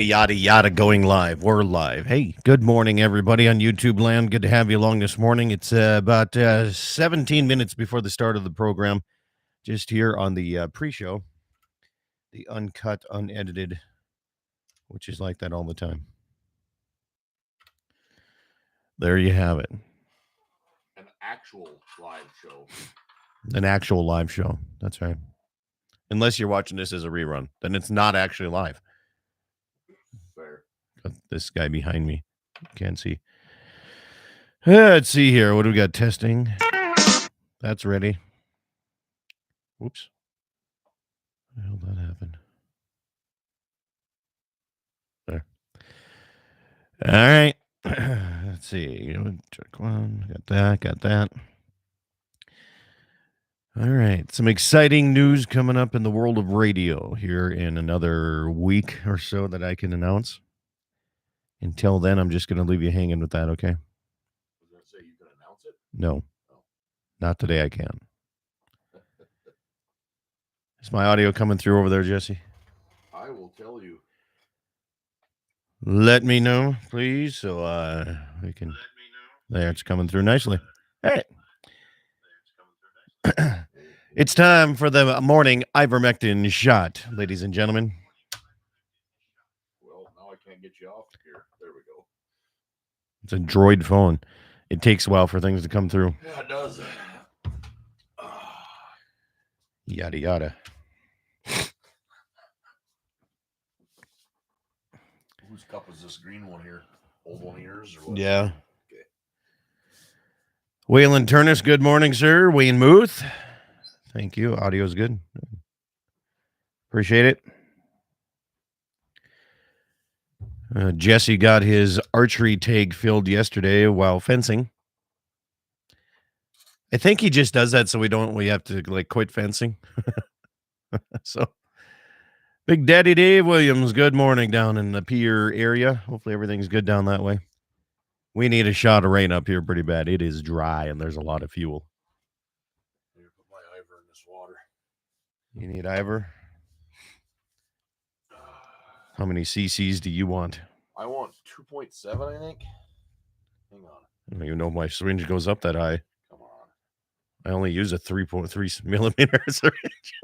Yada yada going live. We're live. Hey, good morning, everybody on YouTube land. Good to have you along this morning. It's about 17 minutes before the start of the program. Just here on the pre-show, the uncut, unedited, which is like that all the time. There you have it. An actual live show. An actual live show. That's right. Unless you're watching this as a rerun, then it's not actually live. Fair. Got this guy behind me. Can't see. Let's see here. What do we got? Testing. That's ready. Whoops. How the hell that happened? There. All right. Let's see. Check one. Got that. All right. Some exciting news coming up in the world of radio here in another week or so that I can announce. Until then, I'm just going to leave you hanging with that, okay? I was going to say, you can announce it? No. Not today I can. Is my audio coming through over there, Jesse? I will tell you. Let me know, please, so we can... There, it's coming through nicely. All right. It's time for the morning ivermectin shot, ladies and gentlemen. Well, now I can't get you off here. There we go. It's a Droid phone. It takes a while for things to come through. Yeah, it does. Yada, yada. Whose cup is this green one here? Old one of yours or what? Yeah. Okay. Waylon Turnus, good morning, sir. Wayne Muth. Thank you. Audio's good. Appreciate it. Jesse got his archery tag filled yesterday while fencing. I think he just does that so we have to like quit fencing. So Big Daddy Dave Williams, good morning down in the Pier area. Hopefully everything's good down that way. We need a shot of rain up here pretty bad. It is dry and there's a lot of fuel. I'm going to put my Ivor in this water. You need Ivor? How many cc's do you want? I want 2.7, I think. Hang on. I don't even know if my syringe goes up that high. Come on. I only use a 3.3 millimeter syringe.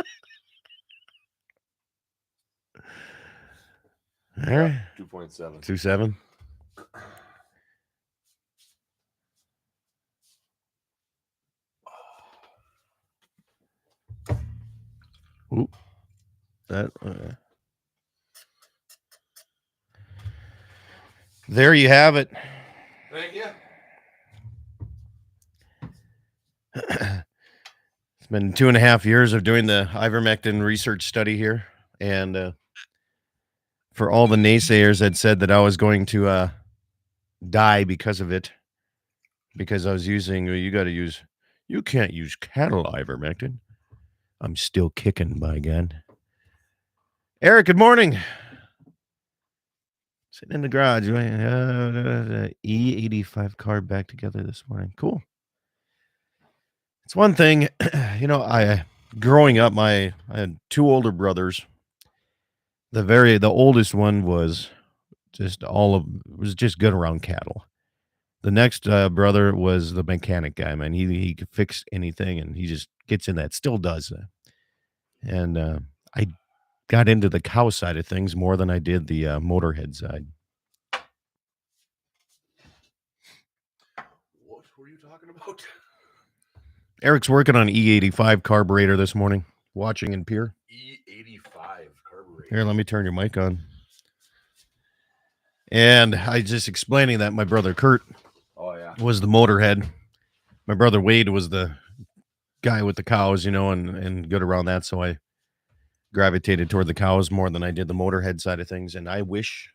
All right. 2.7. 2.7. Ooh. That. There you have it. Thank you. It's been 2.5 years of doing the ivermectin research study here. And for all the naysayers that said that I was going to die because of it, because I was using, you can't use cattle ivermectin. I'm still kicking, by God. Eric, good morning. Sitting in the garage. E85 car back together this morning. Cool. It's one thing, growing up, I had two older brothers. The oldest one was just good around cattle. The next brother was the mechanic guy, man. He could fix anything, and he just gets in that. Still does that. And I got into the cow side of things more than I did the motorhead side. What were you talking about? Eric's working on E85 carburetor this morning, watching in Pier. E85 carburetor. Here, let me turn your mic on. And I just explaining that my brother Kurt was the motorhead. My brother Wade was the guy with the cows, and good around that. So I gravitated toward the cows more than I did the motorhead side of things. And I wish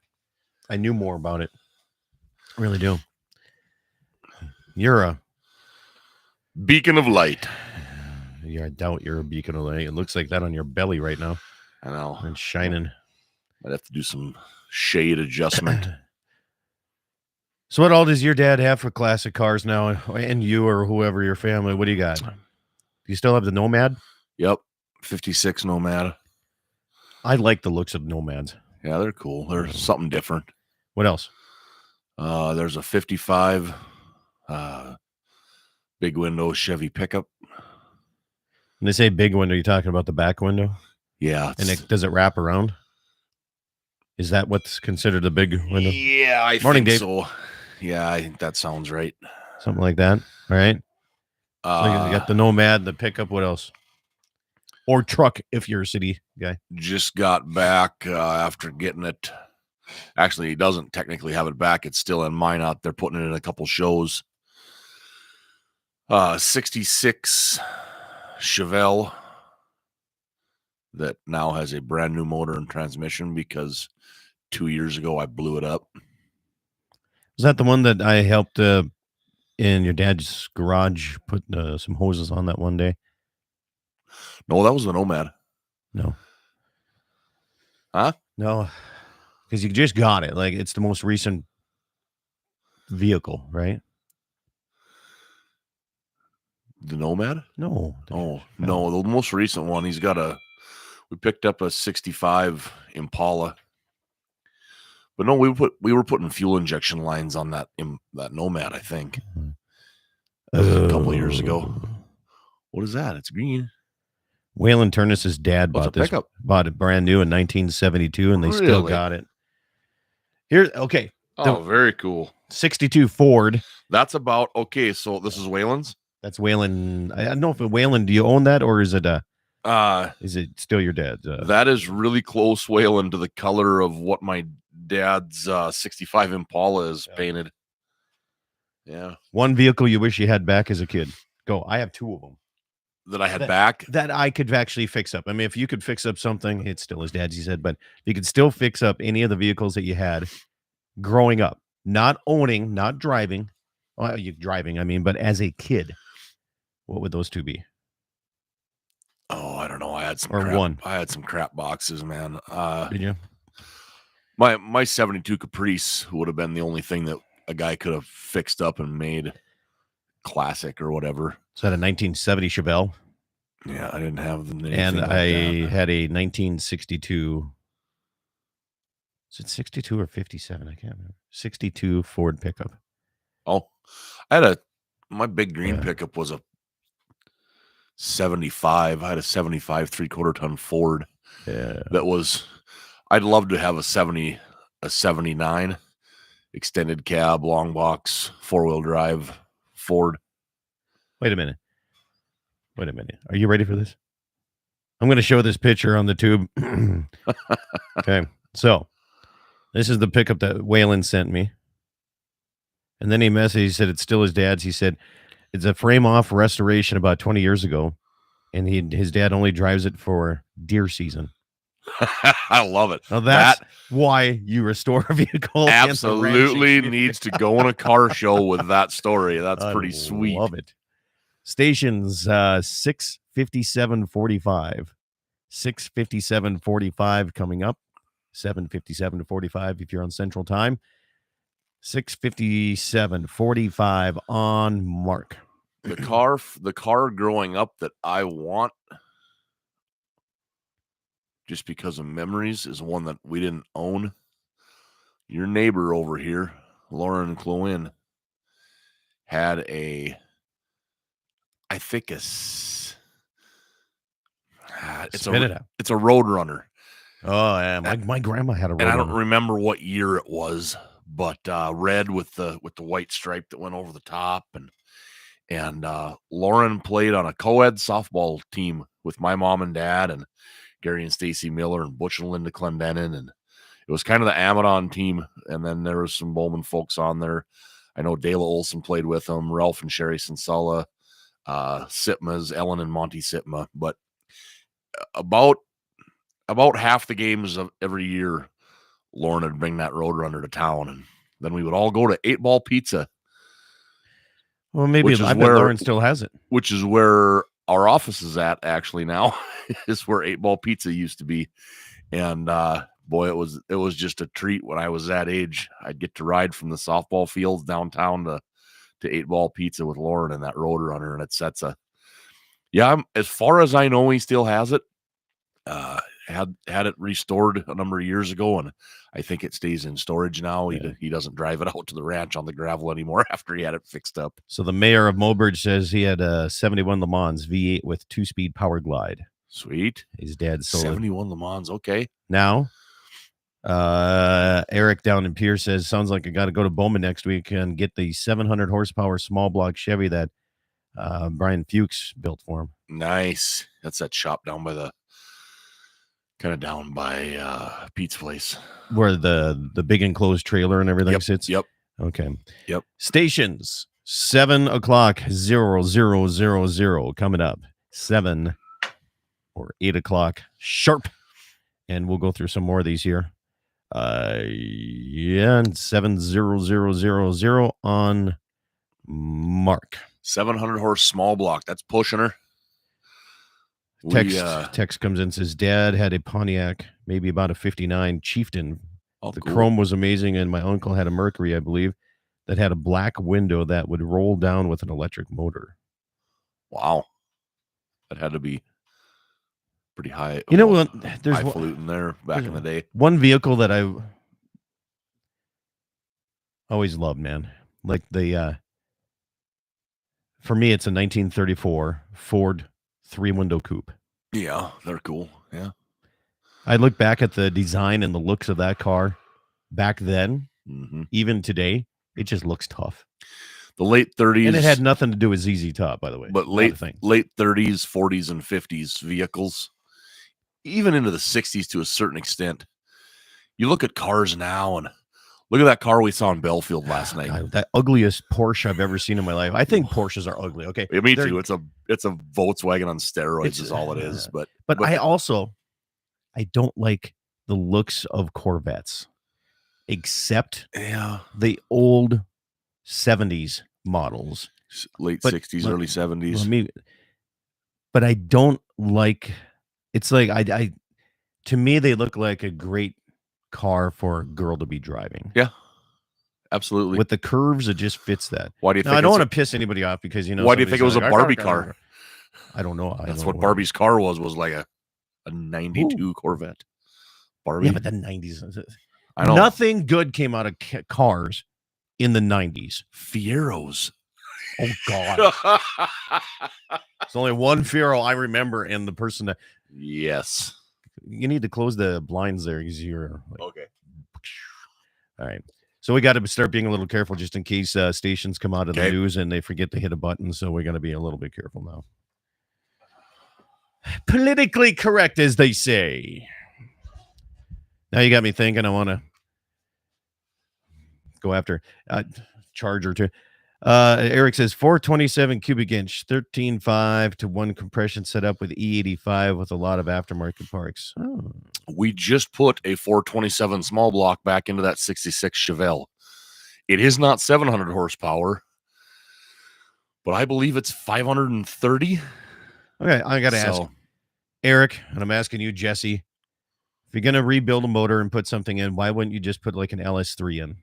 I knew more about it. I really do. You're a beacon of light. Yeah, I doubt you're a beacon of light. It looks like that on your belly right now. I know. It's shining. Might have to do some shade adjustment. So what all does your dad have for classic cars now? And you or whoever your family, what do you got? Do you still have the Nomad? Yep. 56 Nomad. I like the looks of Nomads. Yeah, they're cool. They're something different. What else? There's a 55 big window Chevy pickup. When they say big window, you're talking about the back window? Yeah. And does it wrap around? Is that what's considered a big window? Yeah, I Morning, think Dave. so. Yeah, I think that sounds right. Something like that. All right. So you got the Nomad, the pickup. What else? Or truck if you're a city guy. Just got back after getting it. Actually, he doesn't technically have it back. It's still in mine out there, putting it in a couple shows. 66 Chevelle that now has a brand new motor and transmission because 2 years ago I blew it up. Is that the one that I helped in your dad's garage put some hoses on that one day? No, that was the Nomad. No. Huh? No. Because you just got it. Like, it's the most recent vehicle, right? The Nomad? No. Oh, no. The most recent one, we picked up a 65 Impala. But no, we were putting fuel injection lines on that Nomad, I think. That was a couple of years ago. What is that? It's green. Waylon Turnus's dad bought it brand new in 1972, and they still got it. Okay. Oh, very cool. 62 Ford. That's about, okay, so this is Waylon's? That's Waylon. I don't know if Waylon, do you own that, or is it still your dad's? That is really close, Waylon, to the color of what my dad's 65 Impala is painted. Yeah. One vehicle you wish you had back as a kid. Go. I have two of them. That I had back? That I could actually fix up. I mean, if you could fix up something, it's still his dad's, he said, but if you could still fix up any of the vehicles that you had growing up, not owning, not driving. Well, you driving, I mean, but as a kid, what would those two be? Oh, I don't know. I had some crap boxes, man. Did you? My 72 Caprice would have been the only thing that a guy could have fixed up and made classic or whatever. Is that a 1970 Chevelle? Yeah, I didn't have them. And I had a 1962. Is it 62 or 57? I can't remember. 62 Ford pickup. Oh, my big green pickup was a 75. I had a 75 3/4 ton Ford. Yeah. I'd love to have a 79 extended cab, long box, 4-wheel drive Ford. Wait a minute. Are you ready for this? I'm going to show this picture on the tube. Okay. So this is the pickup that Waylon sent me. And then he said it's still his dad's. He said it's a frame off restoration about 20 years ago. And his dad only drives it for deer season. I love it. Now that's why you restore a vehicle. Absolutely needs to go in a car show with that story. That's pretty sweet. Love it. Stations 6:57:45. 6:57:45 coming up. 7:57:45 if you're on Central Time. 6:57:45 on mark. The car growing up that I want, just because of memories, is one that we didn't own. Your neighbor over here, Lauren Cloin, had it's a Roadrunner. Oh yeah, my grandma had a Roadrunner. And I don't remember what year it was, but red with the white stripe that went over the top, and Lauren played on a co-ed softball team with my mom and dad and Gary and Stacy Miller and Butch and Linda Clendenin, and it was kind of the Amadon team. And then there was some Bowman folks on there. I know Dela Olson played with them, Ralph and Sherry Sensala, Sitma's, Ellen and Monty Sitma. But about half the games of every year, Lauren would bring that Roadrunner to town, and then we would all go to 8-Ball Pizza. Well, maybe I bet Lauren still has it. Which is where our office is at actually now. Is where 8-Ball Pizza used to be. And boy, it was just a treat when I was that age. I'd get to ride from the softball fields downtown to 8-Ball Pizza with Lauren and that Roadrunner, and it sets as far as I know, he still has it. had it restored a number of years ago, and I think it stays in storage now. Yeah. He doesn't drive it out to the ranch on the gravel anymore after he had it fixed up. So the mayor of Mobridge says he had a 71 Le Mans V8 with 2-speed power glide. Sweet. His dad sold 71 Le Mans. Okay. Now, Eric down in Pierce says, sounds like I got to go to Bowman next week and get the 700 horsepower small block Chevy that Brian Fuchs built for him. Nice. That's that shop down by Pete's place, where the big enclosed trailer and everything sits. Yep. Okay. Yep. Stations 7:00 coming up. 7 or 8 o'clock sharp, and we'll go through some more of these here. And 7:00 on mark. 700 horse small block. That's pushing her. Text comes in, says dad had a Pontiac, maybe about a 59 Chieftain. Oh, the cool. chrome was amazing, and my uncle had a Mercury, I believe, that had a black window that would roll down with an electric motor. Wow. That had to be pretty high. You know what? There's highfalutin there back in the day. One vehicle that I always loved, man. Like for me, it's a 1934 Ford 3-window coupe. Yeah, they're cool. Yeah. I look back at the design and the looks of that car back then, even today, it just looks tough. The late 30s. And it had nothing to do with ZZ Top, by the way. But late 30s, 40s, and 50s vehicles, even into the 60s to a certain extent. You look at cars now, and look at that car we saw in Belfield last night. God, that ugliest Porsche I've ever seen in my life. I think Porsches are ugly. Okay, yeah, me too. It's a Volkswagen on steroids, is all it is. But I don't like the looks of Corvettes, except the old 70s models, late 60s, early 70s. But I don't like. It's like I to me they look like a great car for a girl to be driving. Yeah, absolutely. With the curves, it just fits that. Why do you think? I don't want to piss anybody off because why do you think it was a Barbie car? I don't know. That's what Barbie's car was like a 92 Corvette. Barbie. Yeah, but the 90s. I know. Nothing good came out of cars in the 90s. Fieros. Oh God. There's only one Fiero I remember, and the person that. Yes. You need to close the blinds there because you're like, okay. All right. So we got to start being a little careful just in case stations come out of the news and they forget to hit a button. So we're going to be a little bit careful now. Politically correct, as they say. Now you got me thinking I want to go after Charger too. Eric says 427 cubic inch, 13.5 to 1 compression setup with E85 with a lot of aftermarket parts. Oh. We just put a 427 small block back into that 66 Chevelle. It is not 700 horsepower, but I believe it's 530. Okay, I got to ask Eric, and I'm asking you, Jesse, if you're going to rebuild a motor and put something in, why wouldn't you just put like an LS3 in?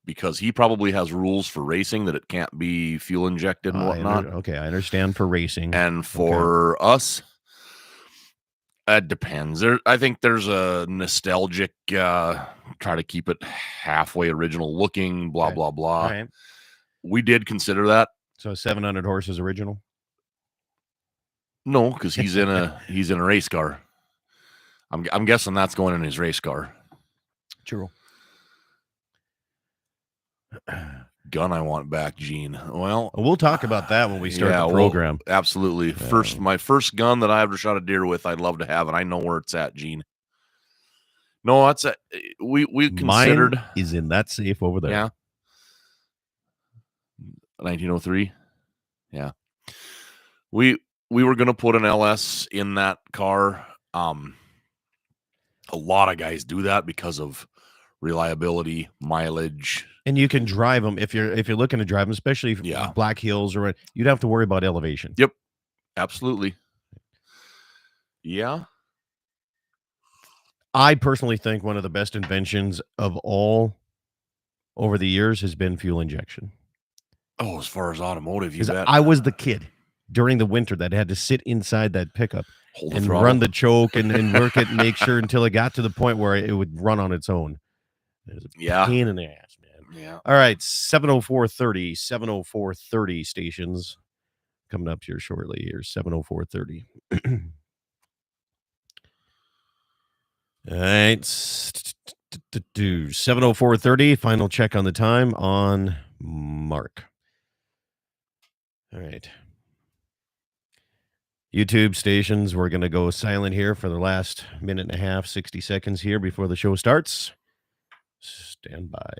Because he probably has rules for racing that it can't be fuel injected and whatnot. I understand for racing. And for us, it depends. I think there's a nostalgic, try to keep it halfway original looking, blah, blah, blah. All right. We did consider that. So 700 horses original? No, because he's in a race car. I'm guessing that's going in his race car. True. Gun I want back, Gene. Well, we'll talk about that when we start the program. Absolutely. Yeah. My first gun that I ever shot a deer with, I'd love to have, and I know where it's at, Gene. No, that's we considered. Mine is in that safe over there. Yeah. 1903. Yeah. We were gonna put an LS in that car. A lot of guys do that because of reliability, mileage. And you can drive them if you're looking to drive them, especially Black Hills or you'd have to worry about elevation. Yep, absolutely. Yeah, I personally think one of the best inventions of all over the years has been fuel injection. Oh, as far as automotive, you bet. I was the kid during the winter that had to sit inside that pickup Hold the and throttle. run the choke and work it and make sure until it got to the point where it would run on its own. It was a pain in the ass, man. Yeah. All right, 70430, 70430 stations coming up here shortly. Here's 70430. All right, 70430. Final check on the time on Mark. All right. YouTube stations, we're going to go silent here for the last minute and a half, 60 seconds here before the show starts. Stand by.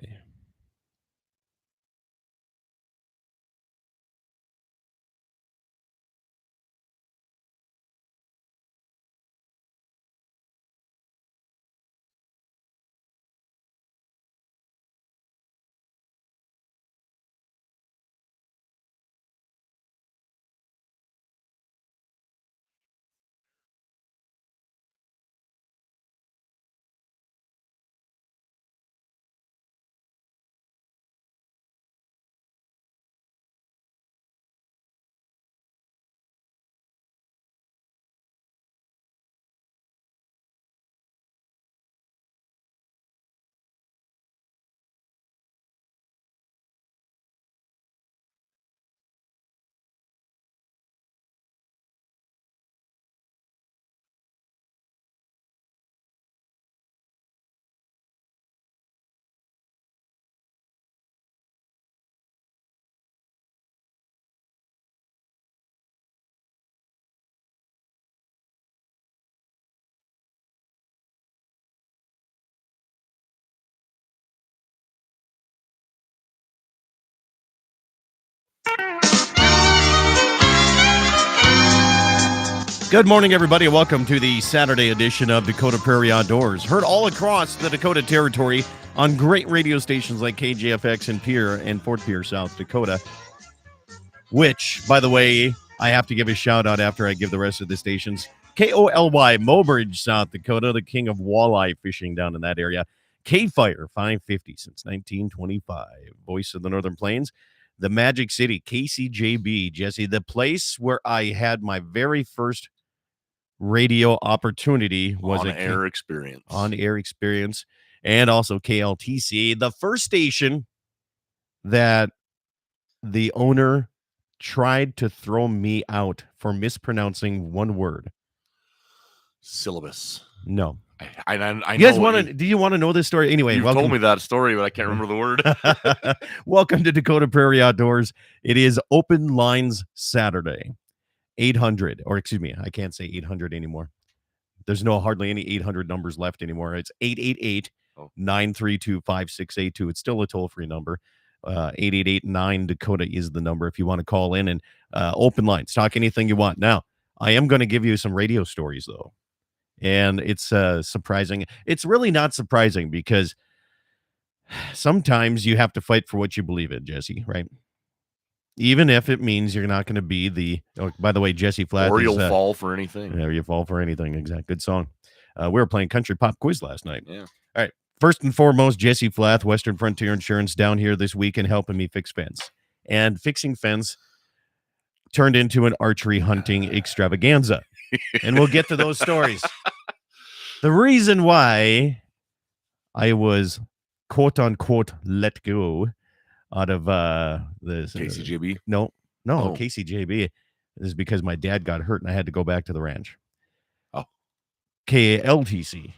Good morning, everybody. Welcome to the Saturday edition of Dakota Prairie Outdoors. Heard all across the Dakota Territory on great radio stations like KJFX in Pierre and Fort Pierce, South Dakota. Which, by the way, I have to give a shout out after I give the rest of the stations. KOLY, Mobridge, South Dakota, the king of walleye fishing down in that area. K-Fire, 550 since 1925. Voice of the Northern Plains. The Magic City, KCJB, Jesse, the place where I had my very first radio opportunity was on-air experience. On-air experience. And also KLTC, the first station that the owner tried to throw me out for mispronouncing one word. Syllabus. No. I you guys want to? Do you want to know this story? Anyway, you've told me that story, but I can't remember the word. Welcome to Dakota Prairie Outdoors. It is Open Lines Saturday. 800, or excuse me, I can't say 800 anymore. There's hardly any 800 numbers left anymore. It's 888-932-5682. It's still a toll-free number. 888-9-DAKOTA is the number if you want to call in and open lines. Talk anything you want. Now, I am going to give you some radio stories, though. And it's surprising. It's really not surprising because sometimes you have to fight for what you believe in, Jesse, right? Even if it means you're not going to be the. Oh, by the way, Jesse Flath. Or you'll fall for anything. Yeah, you fall for anything. Exact. Good song. We were playing Country Pop Quiz last night. Yeah. All right. First and foremost, Jesse Flath, Western Frontier Insurance, down here this weekend helping me fix fence. And fixing fence turned into an archery hunting extravaganza. And we'll get to those stories. The reason why I was quote unquote let go out of the KCJB? No, KCJB is because my dad got hurt and I had to go back to the ranch. Oh. KLTC.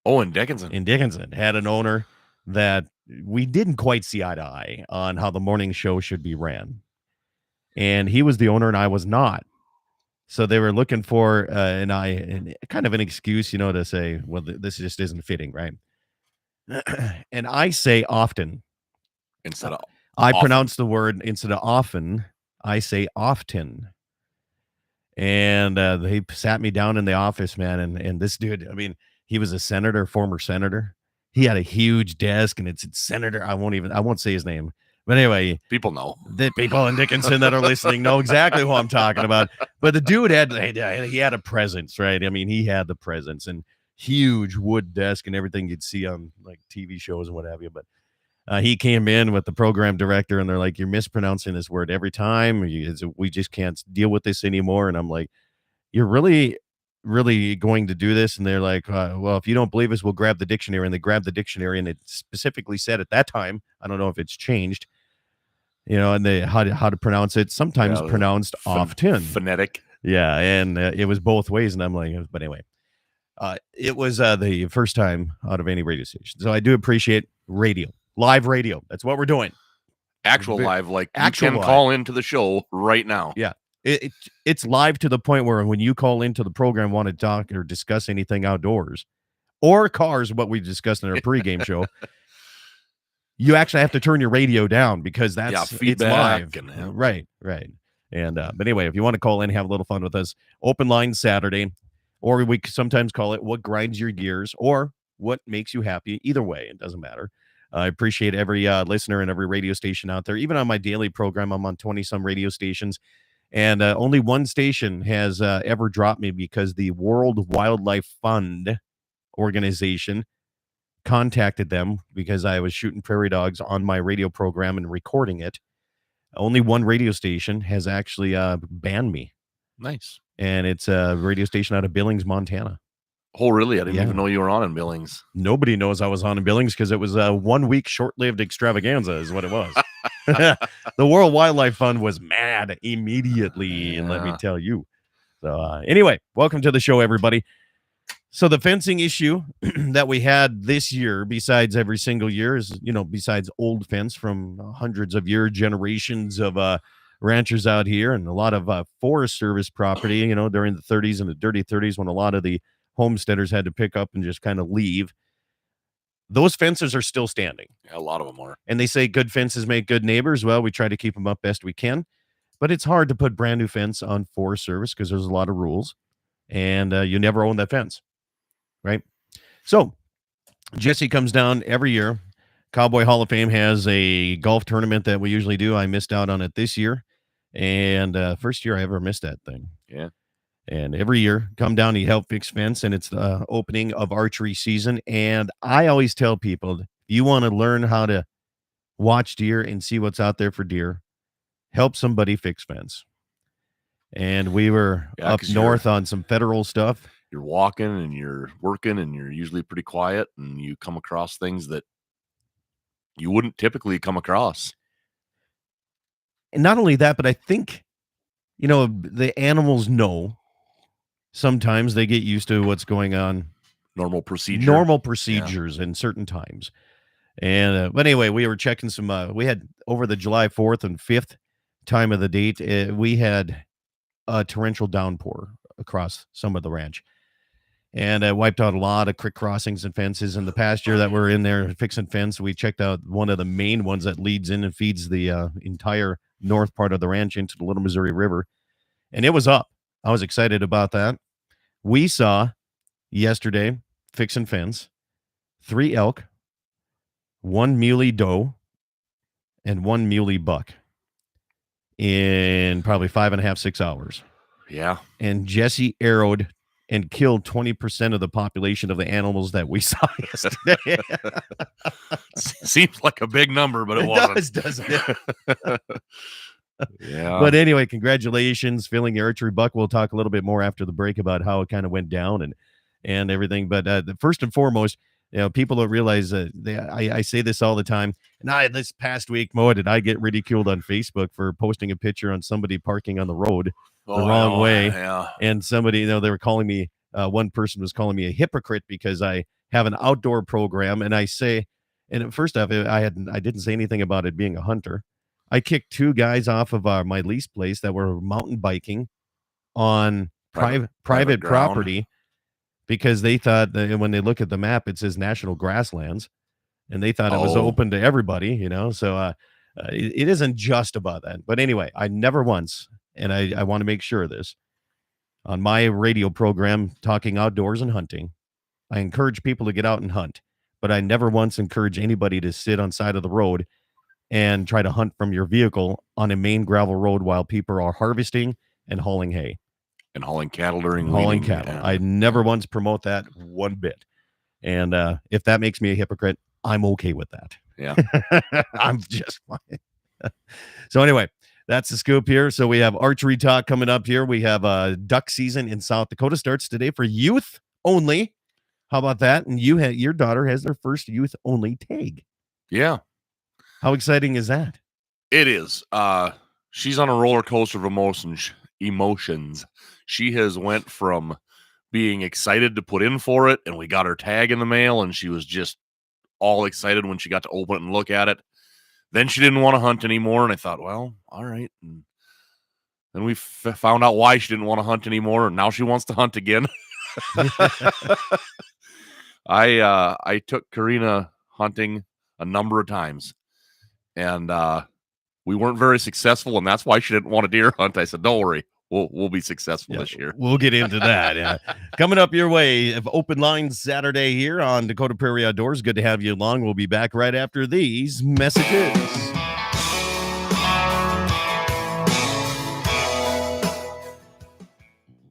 Oh, in Dickinson. In Dickinson. Had an owner that we didn't quite see eye to eye on how the morning show should be ran. And he was the owner and I was not. So they were looking for and kind of an excuse, to say, well, this just isn't fitting, right? And I say often. Instead of I pronounce the word instead of often, I say often. And they sat me down in the office, man. And this dude, I mean, he was a senator, former senator. He had a huge desk and it's senator. I won't say his name. But anyway, people know. The people in Dickinson that are listening know exactly who I'm talking about. But the dude had a presence, right? I mean, he had the presence and huge wood desk and everything you'd see on like TV shows and what have you. But he came in with the program director and they're like, you're mispronouncing this word every time. We just can't deal with this anymore. And I'm like, you're really, really going to do this? And they're like, well, if you don't believe us, we'll grab the dictionary. And they grabbed the dictionary, and it specifically said at that time, I don't know if it's changed, and they how to pronounce it. Sometimes pronounced often. Phonetic. Yeah, and it was both ways. And I'm like, but anyway, it was the first time out of any radio station. So I do appreciate radio, live radio. That's what we're doing. Actual live, like you can call into the show right now. Yeah. It's live to the point where when you call into the program, want to talk or discuss anything outdoors or cars, what we discussed in our pregame show, you actually have to turn your radio down because feedback it's live. Right. And but anyway, if you want to call in, have a little fun with us, open line Saturday, or we sometimes call it what grinds your gears or what makes you happy. Either way, it doesn't matter. I appreciate every listener and every radio station out there. Even on my daily program, I'm on 20-some radio stations, and only one station has ever dropped me because the World Wildlife Fund organization contacted them because I was shooting prairie dogs on my radio program and recording it. Only one radio station has actually banned me. Nice. And it's a radio station out of Billings, Montana. Oh, really? I didn't even know you were on in Billings. Nobody knows I was on in Billings because it was a 1 week short-lived extravaganza is what it was. The World Wildlife Fund was mad immediately, and let me tell you. So anyway, welcome to the show, everybody. So the fencing issue that we had this year, besides every single year, is, besides old fence from hundreds of year generations of ranchers out here and a lot of Forest Service property, during the 30s and the dirty 30s when a lot of the homesteaders had to pick up and just kind of leave. Those fences are still standing. Yeah, a lot of them are. And they say good fences make good neighbors. Well, we try to keep them up best we can, but it's hard to put brand new fence on Forest Service because there's a lot of rules, and you never own that fence, right? So Jesse comes down every year. Cowboy Hall of Fame has a golf tournament that we usually do. I missed out on it this year, and first year I ever missed that thing. Yeah. And every year, come down, you help fix fence, and it's the opening of archery season. And I always tell people, you want to learn how to watch deer and see what's out there for deer, help somebody fix fence. And we were up north on some federal stuff. You're walking and you're working, and you're usually pretty quiet, and you come across things that you wouldn't typically come across. And not only that, but I think, the animals know. Sometimes they get used to what's going on. Normal procedures in certain times. And but anyway, we were checking some, we had over the July 4th and 5th time of the date, we had a torrential downpour across some of the ranch. And it wiped out a lot of creek crossings and fences. In the past year that we're in there fixing fence, we checked out one of the main ones that leads in and feeds the entire north part of the ranch into the Little Missouri River. And it was up. I was excited about that. We saw yesterday, fixing fence, 3 elk, 1 muley doe, and 1 muley buck in probably 5.5, 6 hours. Yeah. And Jesse arrowed and killed 20% of the population of the animals that we saw yesterday. Seems like a big number, but it wasn't. Doesn't it? Yeah. But anyway, congratulations, filling the archery buck. We'll talk a little bit more after the break about how it kind of went down and everything. But the first and foremost, people don't realize that I say this all the time. And this past week, Mo, did I get ridiculed on Facebook for posting a picture on somebody parking on the road the wrong way? Yeah. And somebody, they were calling me, one person was calling me a hypocrite because I have an outdoor program. And I say, and first off, I didn't say anything about it being a hunter. I kicked 2 guys off of my lease place that were mountain biking on private property because they thought that when they look at the map, it says national grasslands, and they thought it was open to everybody, So it isn't just about that. But anyway, I never once, and I want to make sure of this, on my radio program, talking outdoors and hunting, I encourage people to get out and hunt, but I never once encourage anybody to sit on side of the road and try to hunt from your vehicle on a main gravel road while people are harvesting and hauling hay. And hauling cattle during hauling cattle. Yeah. I never once promote that one bit. And if that makes me a hypocrite, I'm okay with that. Yeah. I'm just fine. So anyway, That's the scoop here. So we have archery talk coming up here. We have duck season in South Dakota starts today for youth only. How about that? And your daughter has their first youth only tag. Yeah. How exciting is that? It is. She's on a roller coaster of emotions. She has went from being excited to put in for it, and we got her tag in the mail, and she was just all excited when she got to open it and look at it. Then she didn't want to hunt anymore, and I thought, well, all right. And then we found out why she didn't want to hunt anymore, and now she wants to hunt again. I took Karina hunting a number of times, and we weren't very successful, and that's why she didn't want a deer hunt. I said, don't worry, we'll be successful this year. We'll get into that. Yeah. Coming up your way, open lines Saturday here on Dakota Prairie Outdoors. Good to have you along. We'll be back right after these messages.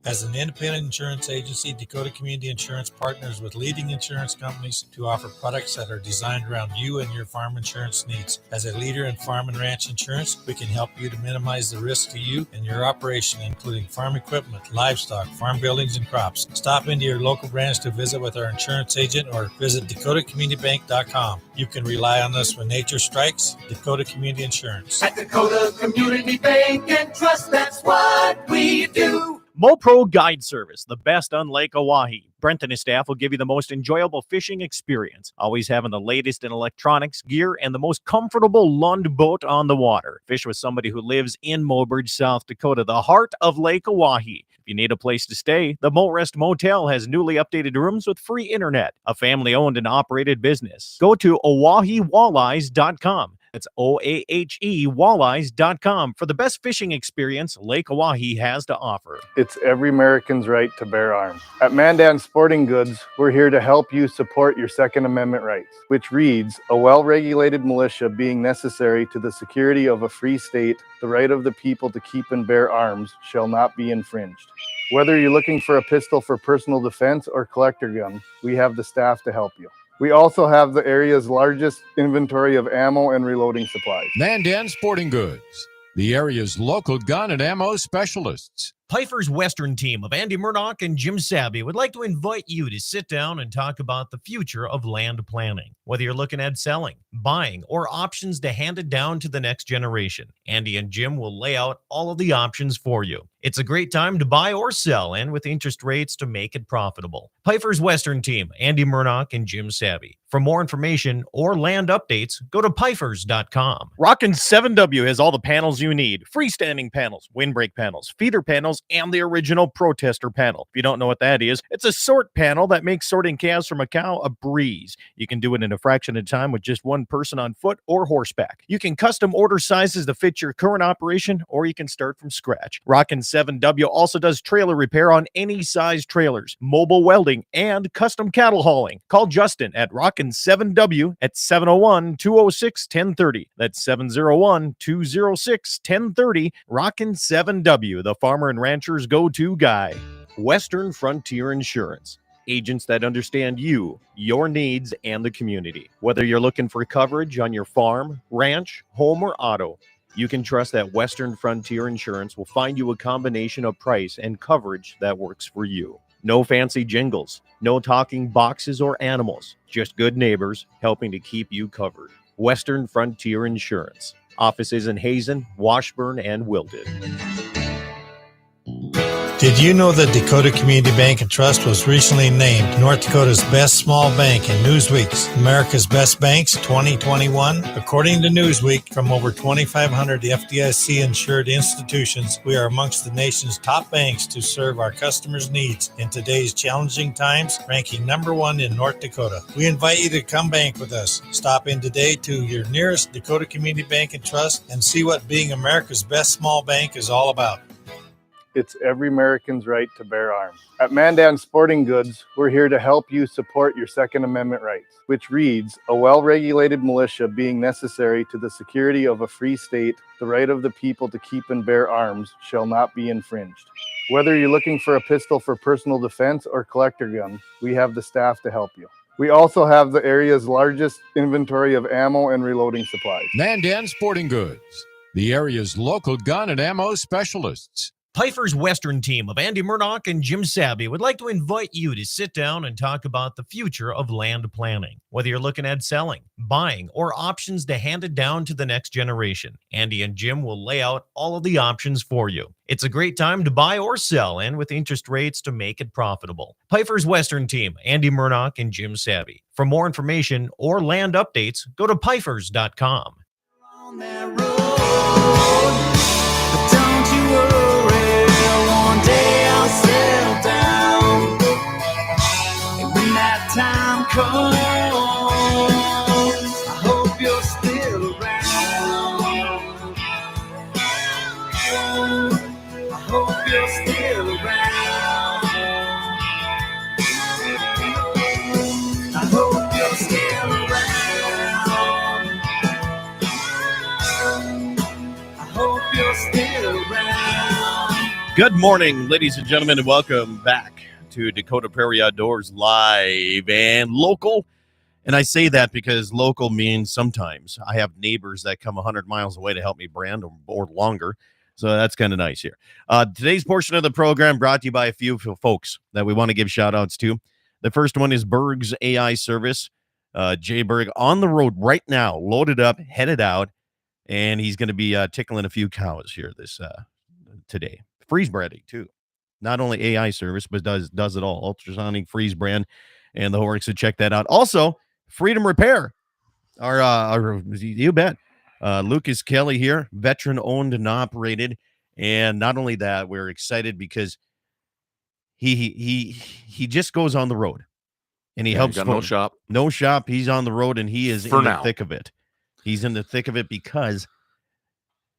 As an independent insurance agency, Dakota Community Insurance partners with leading insurance companies to offer products that are designed around you and your farm insurance needs. As a leader in farm and ranch insurance, we can help you to minimize the risk to you and your operation, including farm equipment, livestock, farm buildings, and crops. Stop into your local branch to visit with our insurance agent or visit DakotaCommunityBank.com. You can rely on us when nature strikes. Dakota Community Insurance. At Dakota Community Bank and Trust, that's what we do. MoPro Guide Service, the best on Lake Oahe. Brent and his staff will give you the most enjoyable fishing experience, always having the latest in electronics, gear, and the most comfortable Lund boat on the water. Fish with somebody who lives in Mobridge, South Dakota, the heart of Lake Oahe. If you need a place to stay, the Morest Motel has newly updated rooms with free internet, a family-owned and operated business. Go to OaheWalleyes.com. That's OAHE Walleyes.com for the best fishing experience Lake Oahe has to offer. It's every American's right to bear arms. At Mandan Sporting Goods, we're here to help you support your Second Amendment rights, which reads, a well-regulated militia being necessary to the security of a free state, the right of the people to keep and bear arms shall not be infringed. Whether you're looking for a pistol for personal defense or collector gun, we have the staff to help you. We also have the area's largest inventory of ammo and reloading supplies. Mandan Sporting Goods, the area's local gun and ammo specialists. Pfeiffer's Western team of Andy Murdoch and Jim Sabby would like to invite you to sit down and talk about the future of land planning. Whether you're looking at selling, buying, or options to hand it down to the next generation, Andy and Jim will lay out all of the options for you. It's a great time to buy or sell, and with interest rates to make it profitable. Pfeiffer's Western team, Andy Murdoch and Jim Sabby. For more information or land updates, go to Pfeifers.com. Rockin' 7W has all the panels you need. Freestanding panels, windbreak panels, feeder panels, and the original protester panel. If you don't know what that is, it's a sort panel that makes sorting calves from a cow a breeze. You can do it in a fraction of time with just one person on foot or horseback. You can custom order sizes to fit your current operation, or you can start from scratch. Rockin' 7W also does trailer repair on any size trailers, mobile welding, and custom cattle hauling. Call Justin at Rockin' 7W at 701-206-1030. That's 701-206-1030. Rockin' 7W, the farmer and rancher's go-to guy. Western Frontier Insurance. Agents that understand you, your needs, and the community. Whether you're looking for coverage on your farm, ranch, home, or auto, you can trust that Western Frontier Insurance will find you a combination of price and coverage that works for you. No fancy jingles, no talking boxes or animals, just good neighbors helping to keep you covered. Western Frontier Insurance. Offices in Hazen, Washburn, and Wilton. Did you know that Dakota Community Bank and Trust was recently named North Dakota's best small bank in Newsweek's America's Best Banks 2021? According to Newsweek, from over 2,500 FDIC-insured institutions, we are amongst the nation's top banks to serve our customers' needs in today's challenging times, ranking number one in North Dakota. We invite you to come bank with us. Stop in today to your nearest Dakota Community Bank and Trust and see what being America's best small bank is all about. It's every American's right to bear arms. At Mandan Sporting Goods, we're here to help you support your Second Amendment rights, which reads, a well-regulated militia being necessary to the security of a free state, the right of the people to keep and bear arms shall not be infringed. Whether you're looking for a pistol for personal defense or collector gun, we have the staff to help you. We also have the area's largest inventory of ammo and reloading supplies. Mandan Sporting Goods, the area's local gun and ammo specialists. Pfeiffer's Western team of Andy Murdoch and Jim Sabby would like to invite you to sit down and talk about the future of land planning. Whether you're looking at selling, buying, or options to hand it down to the next generation, Andy and Jim will lay out all of the options for you. It's a great time to buy or sell, and with interest rates to make it profitable. Pfeiffer's Western team, Andy Murdoch and Jim Sabby. For more information or land updates, go to Pfeiffers.com. On that road, but don't you worry, one day I'll settle down. And when that time comes, I hope you're still around. I hope you're still around. I hope you're still around. I hope you're still around. Good morning, ladies and gentlemen, and welcome back to Dakota Prairie Outdoors live and local. And I say that because local means sometimes I have neighbors that come 100 miles away to help me brand or longer. So that's kind of nice here. Today's portion of the program brought to you by a few folks that we want to give shout outs to. The first one is Berg's AI Service. Jay Berg on the road right now, loaded up, headed out, and he's going to be tickling a few cows here today. Freeze branding too. Not only AI service, but does it all. Ultrasonic freeze brand and the whole works. So check that out. Also, Freedom Repair. Our you bet. Lucas Kelly here, veteran owned and operated. And not only that, we're excited because he just goes on the road and he helps. Got no shop. No shop. He's on the road and he is For in now. the thick of it. He's in the thick of it because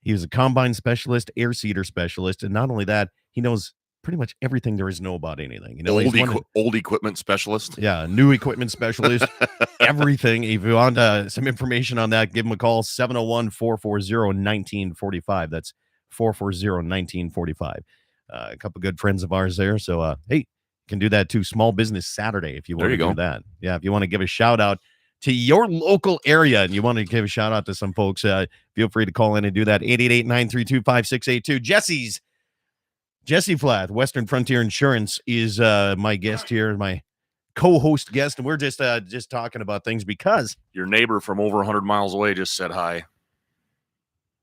he was a combine specialist, air seeder specialist, and not only that, he knows pretty much everything there is to know about anything. You know, Old equipment specialist. Yeah, new equipment specialist, everything. If you want some information on that, give him a call, 701-440-1945. That's 440-1945. A couple good friends of ours there. So, hey, you can do that too. Small Business Saturday if you want to do that. Yeah, if you want to give a shout out to your local area and you want to give a shout out to some folks, feel free to call in and do that. 888-932-5682. Jesse Flath, Western Frontier Insurance, is my guest here, my co-host guest, and we're just talking about things because Your neighbor from over 100 miles away just said hi.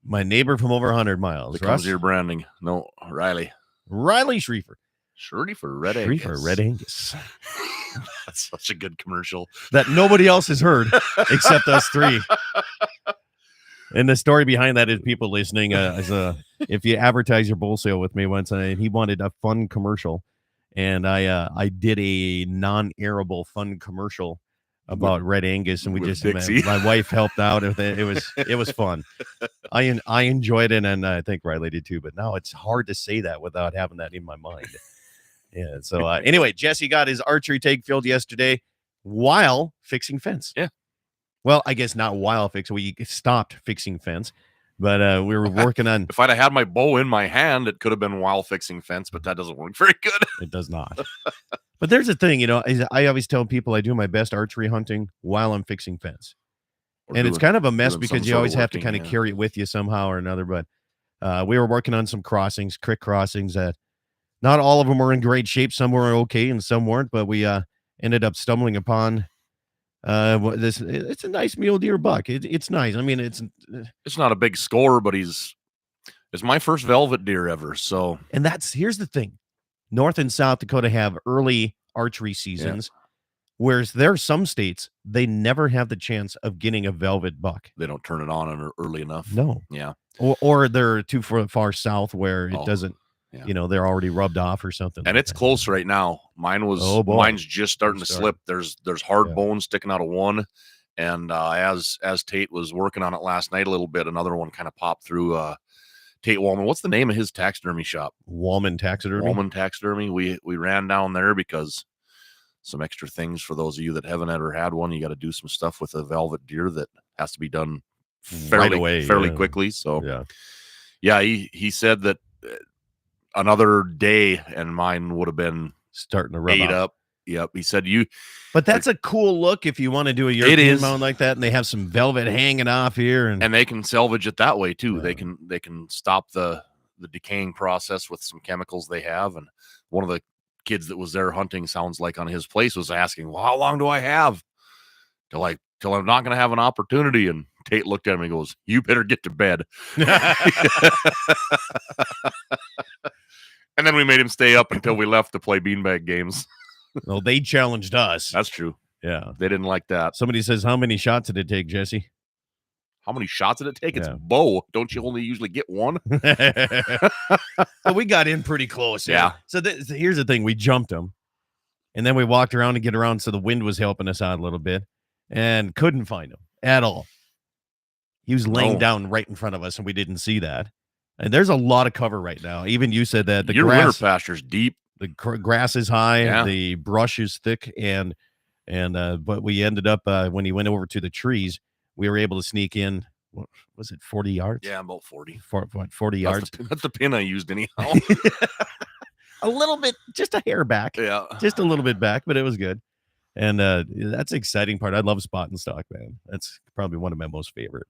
my neighbor from over 100 miles, That comes to your branding. No, Riley Schriefer. Shirley for Red Schriefer, Red Angus. That's such a good commercial. That nobody else has heard except us three. And the story behind that is people listening. If you advertise your bull sale with me once, he wanted a fun commercial, and I did a non-airable fun commercial about Red Angus, and we with just Dixie. my wife helped out with it. It was fun. I enjoyed it, and I think Riley did too. But now it's hard to say that without having that in my mind. Yeah. So anyway, Jesse got his archery tag filled yesterday while fixing fence. Yeah. Well, I guess not while fixing. We stopped fixing fence, but we were working on. If I'd have had my bow in my hand, it could have been while fixing fence, but that doesn't work very good. It does not. But there's a thing, I always tell people I do my best archery hunting while I'm fixing fence. And it's kind of a mess because you always have to kind of carry it with you somehow or another. But we were working on some crossings, creek crossings that not all of them were in great shape. Some were okay and some weren't, but we ended up stumbling upon it's a nice mule deer buck. It's nice. I mean, it's not a big score, but it's my first velvet deer ever. So, and here's the thing. North and South Dakota have early archery seasons, whereas there are some states, they never have the chance of getting a velvet buck. They don't turn it on early enough. No. Yeah. Or they're too far south where it doesn't, they're already rubbed off or something. And it's close right now. Mine's just starting to slip. There's hard bones sticking out of one. And as Tate was working on it last night a little bit, another one kind of popped through Tate Wallman. What's the name of his taxidermy shop? Wallman Taxidermy. Wallman Taxidermy. We ran down there because some extra things for those of you that haven't ever had one. You got to do some stuff with a velvet deer that has to be done fairly quickly. So he said that another day and mine would have been starting to rub ate up. Yep. He said But that's a cool look if you want to do a European is. mount like that, and they have some velvet hanging off here, and they can salvage it that way too. Yeah. They can stop the decaying process with some chemicals they have. And one of the kids that was there hunting, sounds like, on his place was asking, well, how long do I have till I'm not going to have an opportunity? And Tate looked at him and goes, you better get to bed. And then we made him stay up until we left to play beanbag games. Well, they challenged us. That's true. Yeah. They didn't like that. Somebody says, how many shots did it take, Jesse? How many shots did it take? It's Yeah. bow. Don't you only usually get one? Well, we got in pretty close. Yeah. So here's the thing. We jumped him, and then we walked around to get around, so the wind was helping us out a little bit, and couldn't find him at all. He was laying down right in front of us, and we didn't see that. And there's a lot of cover right now. Even you said that Your winter pasture's deep. The grass is high, Yeah. the brush is thick, and but we ended up when he went over to the trees, we were able to sneak in. What was it, 40 yards? Yeah, about 40. 40 yards. That's the pin I used anyhow. A little bit, just a hair back. Yeah. Just a little bit back, but it was good. And that's the exciting part. I love spot and stock, man. That's probably one of my most favorite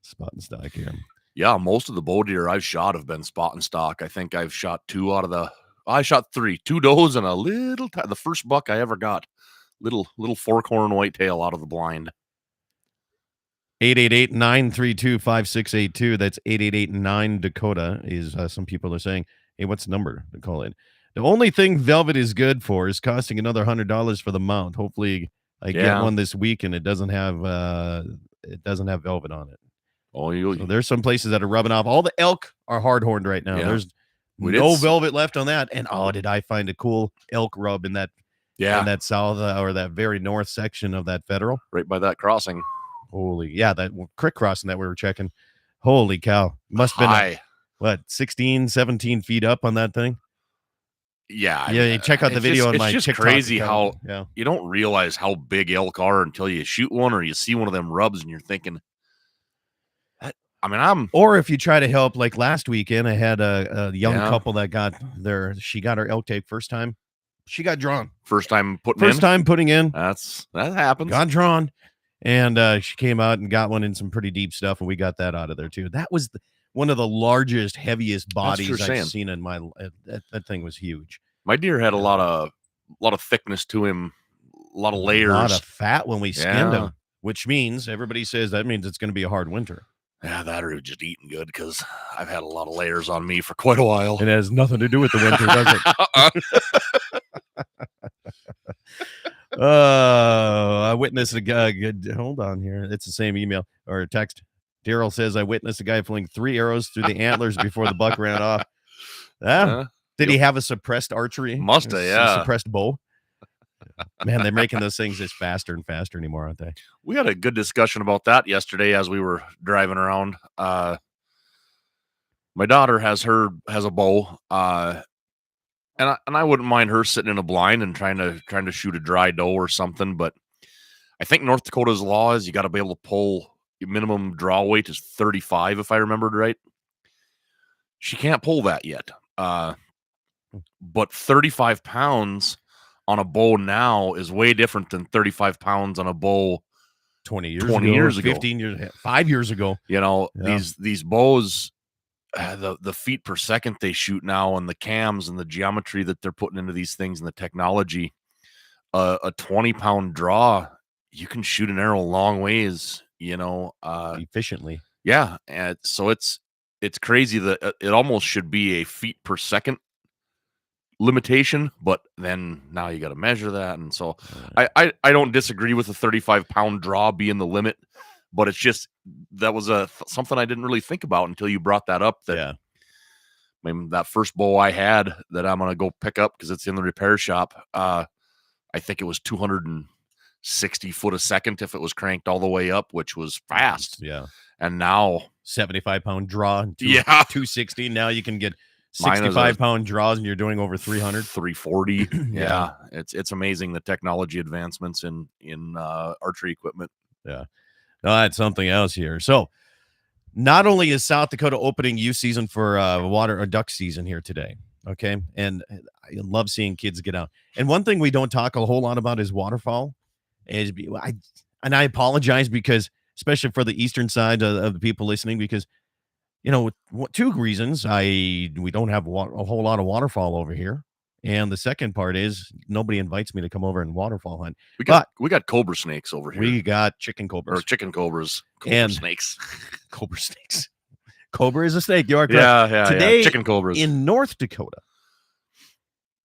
spot and stock here. Yeah, most of the bow deer I've shot have been spot and stock. I think I've shot I shot 3, 2 does and a little, the first buck I ever got, little fork-horn whitetail out of the blind. 888-932-5682. That's 888-9-Dakota is some people are saying, hey, what's the number to call in? The only thing velvet is good for is costing another $100 for the mount. Hopefully I get one this week and it doesn't have velvet on it. Oh, so there's some places that are rubbing off. All the elk are hard horned right now. Yeah. There's no velvet left on that. And did I find a cool elk rub in that in that south or that very north section of that federal? Right by that crossing. Holy, that creek crossing that we were checking. Holy cow. Must have been 16, 17 feet up on that thing? Yeah. You check out the video on my TikTok. It's just crazy how you don't realize how big elk are until you shoot one or you see one of them rubs and you're thinking, or if you try to help, like last weekend, I had a young couple that she got her elk tape first time. She got drawn. First time putting in. That happens. Got drawn. And she came out and got one in some pretty deep stuff, and we got that out of there too. That was one of the largest, heaviest bodies I've seen in my. That thing was huge. My deer had a lot of thickness to him, a lot of layers, a lot of fat when we skinned him, which means everybody says that means it's going to be a hard winter. Yeah, that or just eating good because I've had a lot of layers on me for quite a while. It has nothing to do with the winter, does it? I witnessed a guy. Hold on here. It's the same email or text. Daryl says, I witnessed a guy fling 3 arrows through the antlers before the buck ran off. Did he have a suppressed archery? Must have, yeah. Suppressed bow? Man, they're making those things just faster and faster anymore, aren't they? We had a good discussion about that yesterday as we were driving around. My daughter has a bow, and I wouldn't mind her sitting in a blind and trying to shoot a dry doe or something. But I think North Dakota's law is you got to be able to pull. Your minimum draw weight is 35, if I remembered right. She can't pull that yet. But 35 pounds on a bow now is way different than 35 pounds on a bow 20 years ago, 15 years, 5 years ago. You know, these bows, the feet per second they shoot now and the cams and the geometry that they're putting into these things and the technology, a 20-pound draw, you can shoot an arrow long ways, efficiently. Yeah. And so it's crazy that it almost should be a feet per second limitation, but then now you got to measure that. And so I don't disagree with the 35-pound draw being the limit, but it's just, that was something I didn't really think about until you brought that up. That that first bow I had that I'm going to go pick up because it's in the repair shop. I think it was 260 foot a second if it was cranked all the way up, which was fast. Yeah. And now 75-pound draw, 260. Now you can get 65-pound draws and you're doing over 300, 340. Yeah. It's amazing the technology advancements in archery equipment. Yeah. No, that's something else here. So not only is South Dakota opening youth season for water or duck season here today, Okay. And I love seeing kids get out. And one thing we don't talk a whole lot about is waterfowl. I apologize because, especially for the eastern side of the people listening, because, two reasons. We don't have a whole lot of waterfowl over here. And the second part is nobody invites me to come over and waterfowl hunt. We got cobra snakes over here. We got chicken cobras. Or chicken cobras. And snakes. Cobra snakes. Cobra is a snake. You are correct. Yeah. Today, chicken cobras. in North Dakota,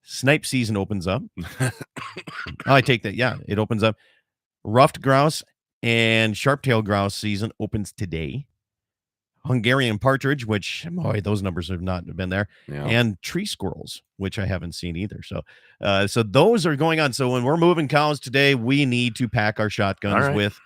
snipe season opens up. I take that. Yeah, it opens up. Ruffed grouse and sharp-tailed grouse season opens today. Hungarian partridge, which, boy, those numbers have not been there. Yeah. And tree squirrels, which I haven't seen either. So those are going on. So when we're moving cows today, we need to pack our shotguns with,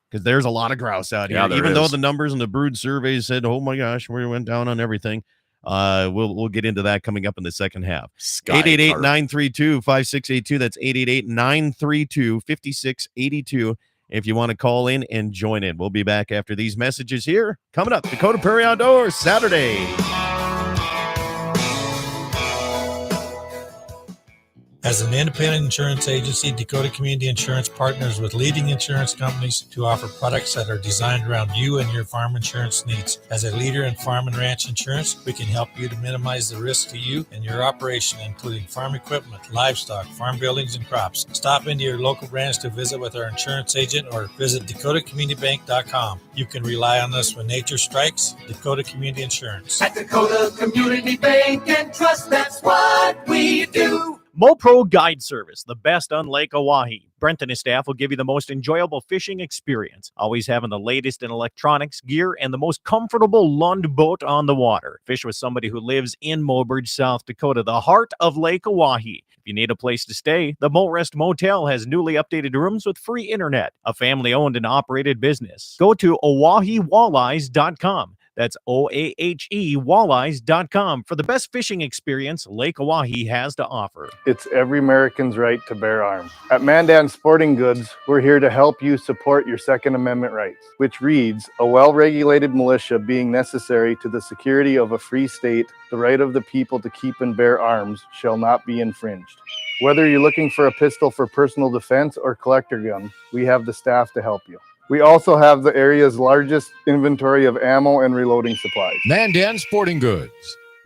because there's a lot of grouse out here. Even though the numbers in the brood surveys said, oh my gosh, we went down on everything. We'll get into that coming up in the second half. 888-932-5682. That's 888-932-5682. If you want to call in and join in. We'll be back after these messages here. Coming up, Dakota Prairie Outdoors Saturday. As an independent insurance agency, Dakota Community Insurance partners with leading insurance companies to offer products that are designed around you and your farm insurance needs. As a leader in farm and ranch insurance, we can help you to minimize the risk to you and your operation, including farm equipment, livestock, farm buildings, and crops. Stop into your local branch to visit with our insurance agent or visit DakotaCommunityBank.com. You can rely on us when nature strikes. Dakota Community Insurance. At Dakota Community Bank and Trust, that's what we do. MoPro Guide Service, the best on Lake Oahe. Brent and his staff will give you the most enjoyable fishing experience, always having the latest in electronics, gear, and the most comfortable Lund boat on the water. Fish with somebody who lives in Mobridge, South Dakota, the heart of Lake Oahe. If you need a place to stay, the Mo Rest Motel has newly updated rooms with free internet, a family-owned and operated business. Go to OaheWalleyes.com. That's OAHE Walleyes.com for the best fishing experience Lake Oahe has to offer. It's every American's right to bear arms. At Mandan Sporting Goods, we're here to help you support your Second Amendment rights, which reads, a well-regulated militia being necessary to the security of a free state, the right of the people to keep and bear arms shall not be infringed. Whether you're looking for a pistol for personal defense or collector gun, we have the staff to help you. We also have the area's largest inventory of ammo and reloading supplies. Mandan Sporting Goods,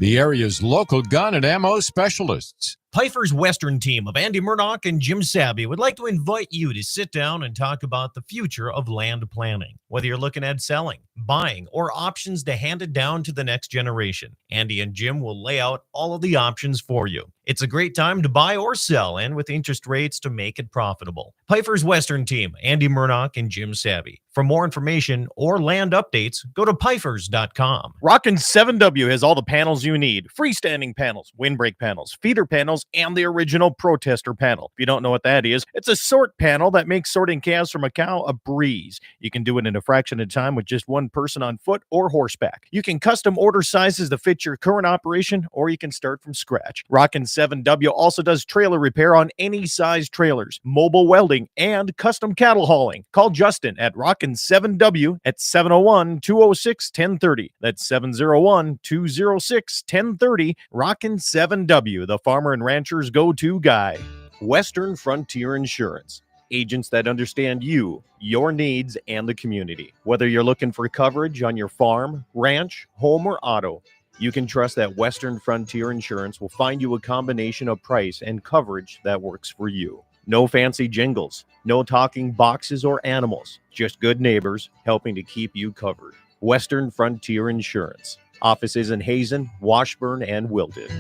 the area's local gun and ammo specialists. Pfeiffer's Western team of Andy Murdoch and Jim Sabby would like to invite you to sit down and talk about the future of land planning. Whether you're looking at selling, buying, or options to hand it down to the next generation, Andy and Jim will lay out all of the options for you. It's a great time to buy or sell, and with interest rates to make it profitable. Pfeiffer's Western team, Andy Murdoch and Jim Sabby. For more information or land updates, go to Pfeiffers.com. Rockin' 7W has all the panels you need. Freestanding panels, windbreak panels, feeder panels, and the original protester panel. If you don't know what that is, it's a sort panel that makes sorting calves from a cow a breeze. You can do it in a fraction of time with just one person on foot or horseback. You can custom order sizes to fit your current operation, or you can start from scratch. Rockin' 7W also does trailer repair on any size trailers, mobile welding, and custom cattle hauling. Call Justin at Rockin' 7W at 701-206-1030. That's 701-206-1030. Rockin' 7W, the farmer and rancher's go-to guy. Western Frontier Insurance. Agents that understand you, your needs, and the community. Whether you're looking for coverage on your farm, ranch, home, or auto, you can trust that Western Frontier Insurance will find you a combination of price and coverage that works for you. No fancy jingles, no talking boxes or animals, just good neighbors helping to keep you covered. Western Frontier Insurance. Offices in Hazen, Washburn, and Wilton.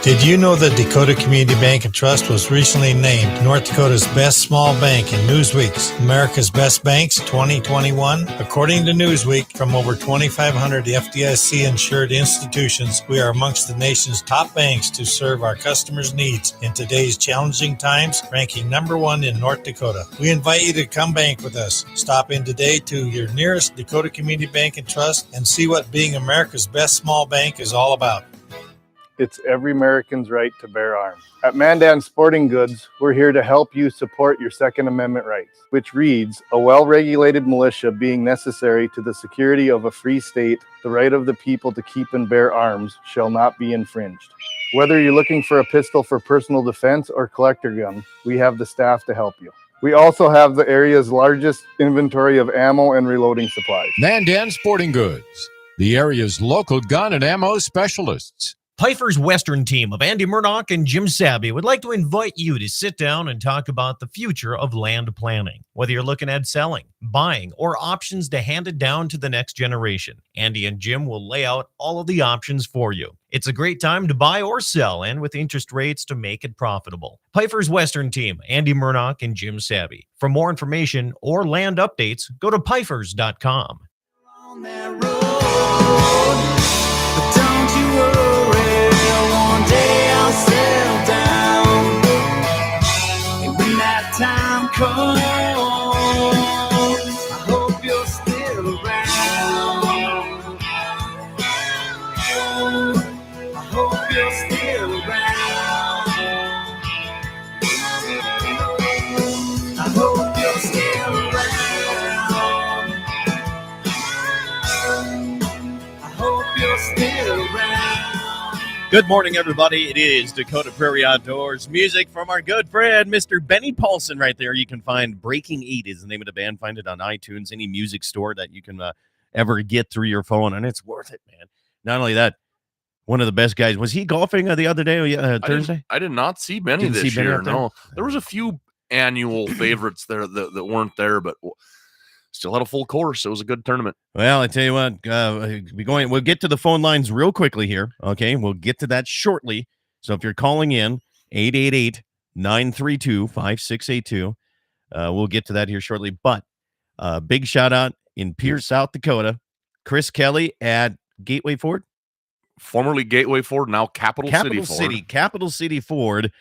Did you know that Dakota Community Bank and Trust was recently named North Dakota's best small bank in Newsweek's America's Best Banks 2021? According to Newsweek, from over 2,500 FDIC-insured institutions, we are amongst the nation's top banks to serve our customers' needs in today's challenging times, ranking number one in North Dakota. We invite you to come bank with us. Stop in today to your nearest Dakota Community Bank and Trust and see what being America's best small bank is all about. It's every American's right to bear arms. At Mandan Sporting Goods, we're here to help you support your Second Amendment rights, which reads, a well-regulated militia being necessary to the security of a free state, the right of the people to keep and bear arms shall not be infringed. Whether you're looking for a pistol for personal defense or collector gun, we have the staff to help you. We also have the area's largest inventory of ammo and reloading supplies. Mandan Sporting Goods, the area's local gun and ammo specialists. Pfeiffer's Western team of Andy Murdoch and Jim Sabby would like to invite you to sit down and talk about the future of land planning. Whether you're looking at selling, buying, or options to hand it down to the next generation, Andy and Jim will lay out all of the options for you. It's a great time to buy or sell, and with interest rates to make it profitable. Pfeiffer's Western team, Andy Murdoch and Jim Sabby. For more information or land updates, go to Pfeiffer's.com. On that road, but don't you worry, one day I'll settle down. And when that time comes, I hope you're still around. I hope you're still around. I hope you're still around. I hope you're still around. Good morning, everybody. It is Dakota Prairie Outdoors. Music from our good friend, Mr. Benny Paulson, right there. You can find Breaking 8 is the name of the band. Find it on iTunes, any music store that you can ever get through your phone, and it's worth it, man. Not only that, one of the best guys. Was he golfing the other day, Thursday? I did not see Benny Didn't see this Benny year. out there? No, there was a few annual favorites there that weren't there, but still had a full course. It was a good tournament. Well, I tell you what, we'll get to the phone lines real quickly here. Okay, we'll get to that shortly. So if you're calling in, 888-932-5682. We'll get to that here shortly. But big shout out in Pierce, South Dakota, Chris Kelly at Gateway Ford. Formerly Gateway Ford, now Capital City Ford. Capital City Ford.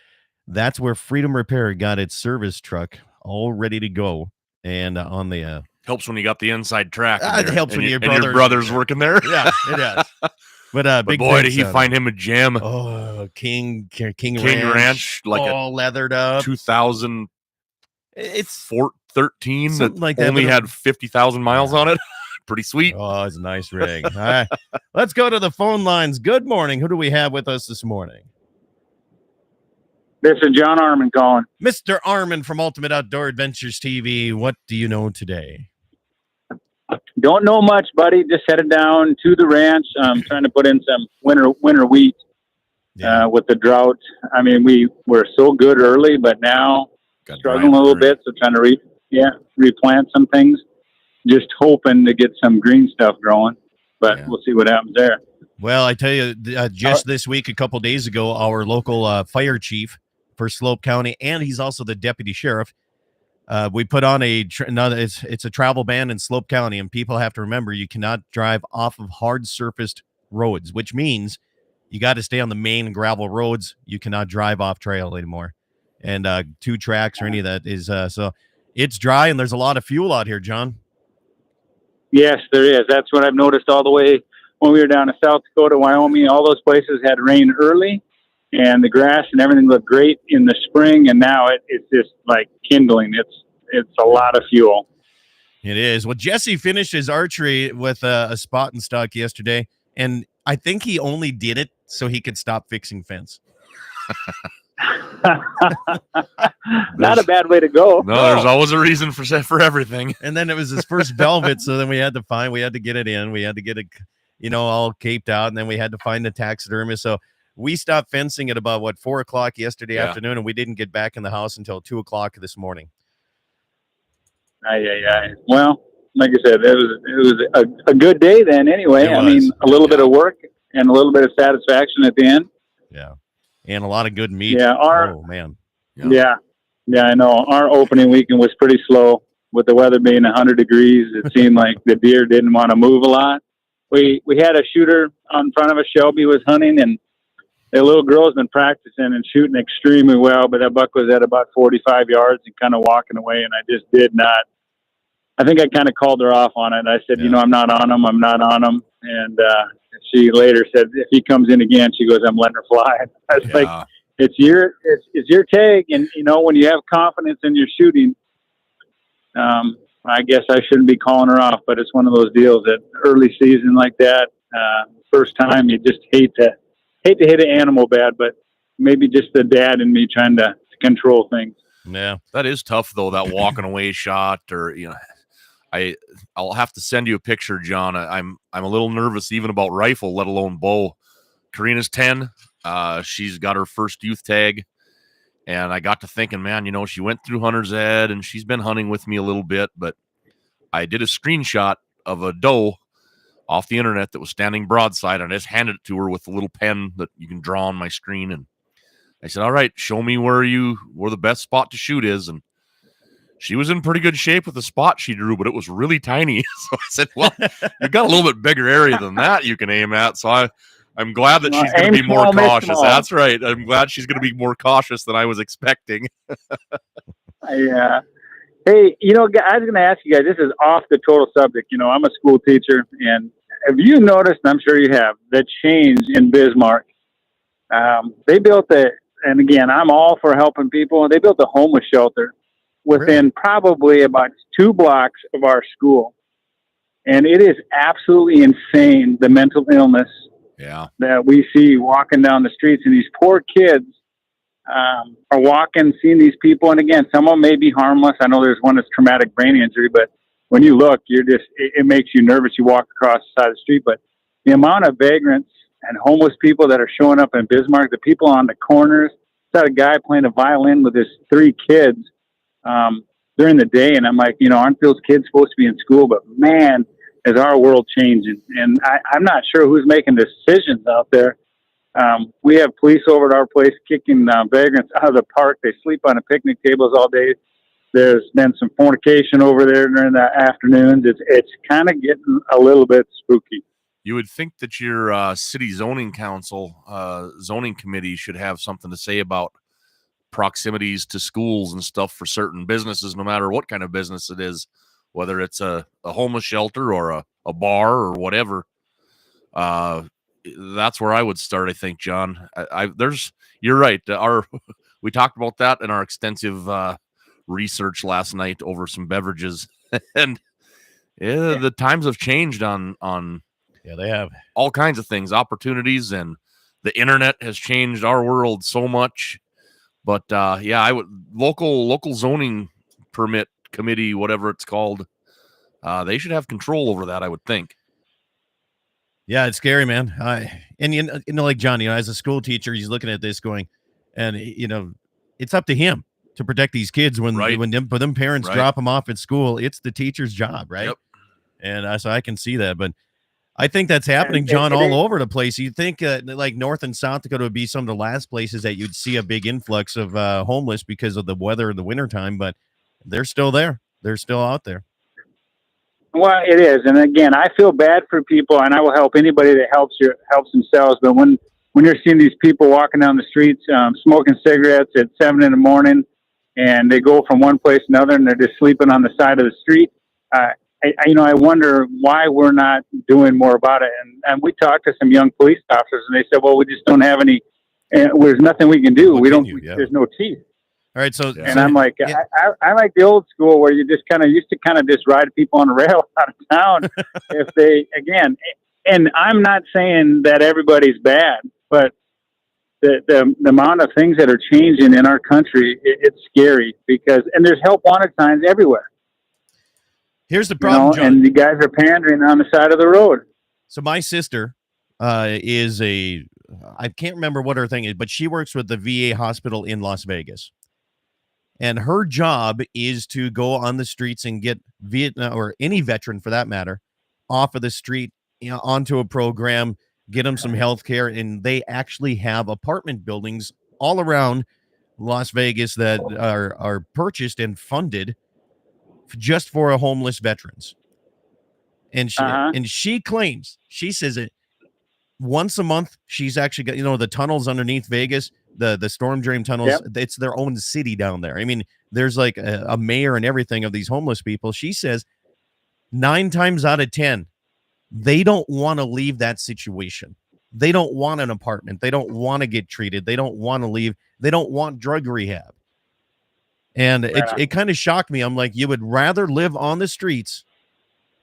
That's where Freedom Repair got its service truck all ready to go. And on the Helps when you got the inside track. It helps when your brother's working there. Yeah, it does. But But boy, did he find him a gem. Oh, King Ranch, like all leathered up. 2013 Something that like that, only but had 50,000 miles on it. Pretty sweet. Oh, it's a nice rig. All right, let's go to the phone lines. Good morning. Who do we have with us this morning? This is John Armin calling. Mr. Armin from Ultimate Outdoor Adventures TV. What do you know today? Don't know much, buddy. Just headed down to the ranch. I'm trying to put in some winter wheat with the drought. I mean, we were so good early, but now struggling a little bit. So trying to replant some things. Just hoping to get some green stuff growing, but we'll see what happens there. Well, I tell you, just this week, a couple days ago, our local fire chief for Slope County, and he's also the deputy sheriff. We put on it's a travel ban in Slope County, and people have to remember you cannot drive off of hard surfaced roads, which means you got to stay on the main gravel roads. You cannot drive off trail anymore, and 2 tracks or any of that is so it's dry, and there's a lot of fuel out here, John. Yes, there is. That's what I've noticed all the way when we were down in South Dakota, Wyoming. All those places had rain early, and the grass and everything looked great in the spring, and now it's just like kindling. It's a lot of fuel. It is. Well, Jesse finished his archery with a spot and stock yesterday, and I think he only did it so he could stop fixing fence. Not a bad way to go. No, there's always a reason for everything. And then it was his first velvet, so then we had to get it in. We had to get it, all caped out, and then we had to find the taxidermist. So we stopped fencing at about 4:00 yesterday afternoon, and we didn't get back in the house until 2:00 this morning. Well, like I said, it was a good day then. Anyway, I mean, a little bit of work and a little bit of satisfaction at the end. Yeah, and a lot of good meat. Yeah, oh man. Yeah, I know. Our opening weekend was pretty slow with the weather being 100 degrees. It seemed like the deer didn't want to move a lot. We had a shooter on front of us. Shelby was hunting, and the little girl's been practicing and shooting extremely well, but that buck was at about 45 yards and kind of walking away, and I just did not. I think I kind of called her off on it. I said, I'm not on him. And She later said, if he comes in again, she goes, I'm letting her fly. I was like, it's your tag. And, when you have confidence in your shooting, I guess I shouldn't be calling her off, but it's one of those deals that early season like that, first time, you just hate to hit an animal bad, but maybe just the dad in me trying to control things. Yeah, that is tough though. That walking away shot, or I'll have to send you a picture, John. I'm a little nervous even about rifle, let alone bow. Karina's 10. She's got her first youth tag, and I got to thinking, man, she went through hunter's ed, and she's been hunting with me a little bit, but I did a screenshot of a doe off the internet that was standing broadside, and I just handed it to her with a little pen that you can draw on my screen. And I said, all right, show me where the best spot to shoot is. And she was in pretty good shape with the spot she drew, but it was really tiny. So I said, well, you've got a little bit bigger area than that you can aim at. So I'm glad that she's going to be more cautious. That's right. I'm glad she's going to be more cautious than I was expecting. Yeah. Hey, I was going to ask you guys, this is off the total subject. I'm a school teacher, and have you noticed, and I'm sure you have, the change in Bismarck? They built and again, I'm all for helping people. They built a homeless shelter within probably about 2 blocks of our school. And it is absolutely insane, the mental illness that we see walking down the streets. And these poor kids are walking, seeing these people. And again, some of them may be harmless. I know there's one that's traumatic brain injury, but when you look, it makes you nervous. You walk across the side of the street, but the amount of vagrants and homeless people that are showing up in Bismarck, the people on the corners, got a guy playing a violin with his 3 kids during the day. And I'm like, aren't those kids supposed to be in school? But man, is our world changing. And I'm not sure who's making decisions out there. We have police over at our place kicking vagrants out of the park. They sleep on the picnic tables all day. There's been some fornication over there during the afternoons. It's kind of getting a little bit spooky. You would think that your city zoning council, zoning committee should have something to say about proximities to schools and stuff for certain businesses, no matter what kind of business it is, whether it's a homeless shelter or a bar or whatever. That's where I would start, I think, John. You're right. We talked about that in our extensive research last night over some beverages, and the times have changed on they have all kinds of things, opportunities, and the internet has changed our world so much. But I would local zoning permit committee, whatever it's called, they should have control over that, I would think. Yeah, it's scary, man. Like John, as a school teacher, he's looking at this going, and it's up to him to protect these kids when them parents drop them off at school. It's the teacher's job, right? Yep. And so I can see that, but I think that's happening, John, all over the place. You'd think like North and South Dakota would be some of the last places that you'd see a big influx of homeless because of the weather in the wintertime, but they're still there. They're still out there. Well, it is. And again, I feel bad for people, and I will help anybody that helps themselves. But when you're seeing these people walking down the streets, smoking cigarettes at 7 a.m, and they go from one place to another, and they're just sleeping on the side of the street, I wonder why we're not doing more about it. And we talked to some young police officers, and they said, well, we just don't have any, there's nothing we can do. There's no teeth. All right. I'm like, I like the old school where you just used to just ride people on a rail out of town. If they, again, and I'm not saying that everybody's bad, but the amount of things that are changing in our country, it's scary and there's help wanted signs everywhere. Here's the problem, John. And the guys are pandering on the side of the road. So my sister is I can't remember what her thing is, but she works with the VA hospital in Las Vegas. And her job is to go on the streets and get Vietnam or any veteran for that matter off of the street, onto a program, get them some health care. And they actually have apartment buildings all around Las Vegas that are purchased and funded just for homeless veterans. And she claims, she says it once a month. She's actually got, the tunnels underneath Vegas, the storm drain tunnels. Yep. It's their own city down there. I mean, there's like a mayor and everything of these homeless people. She says 9 times out of 10, They don't want to leave that situation. They don't want an apartment. They don't want to get treated. They don't want to leave. They don't want drug rehab. And it kind of shocked me. I'm like, you would rather live on the streets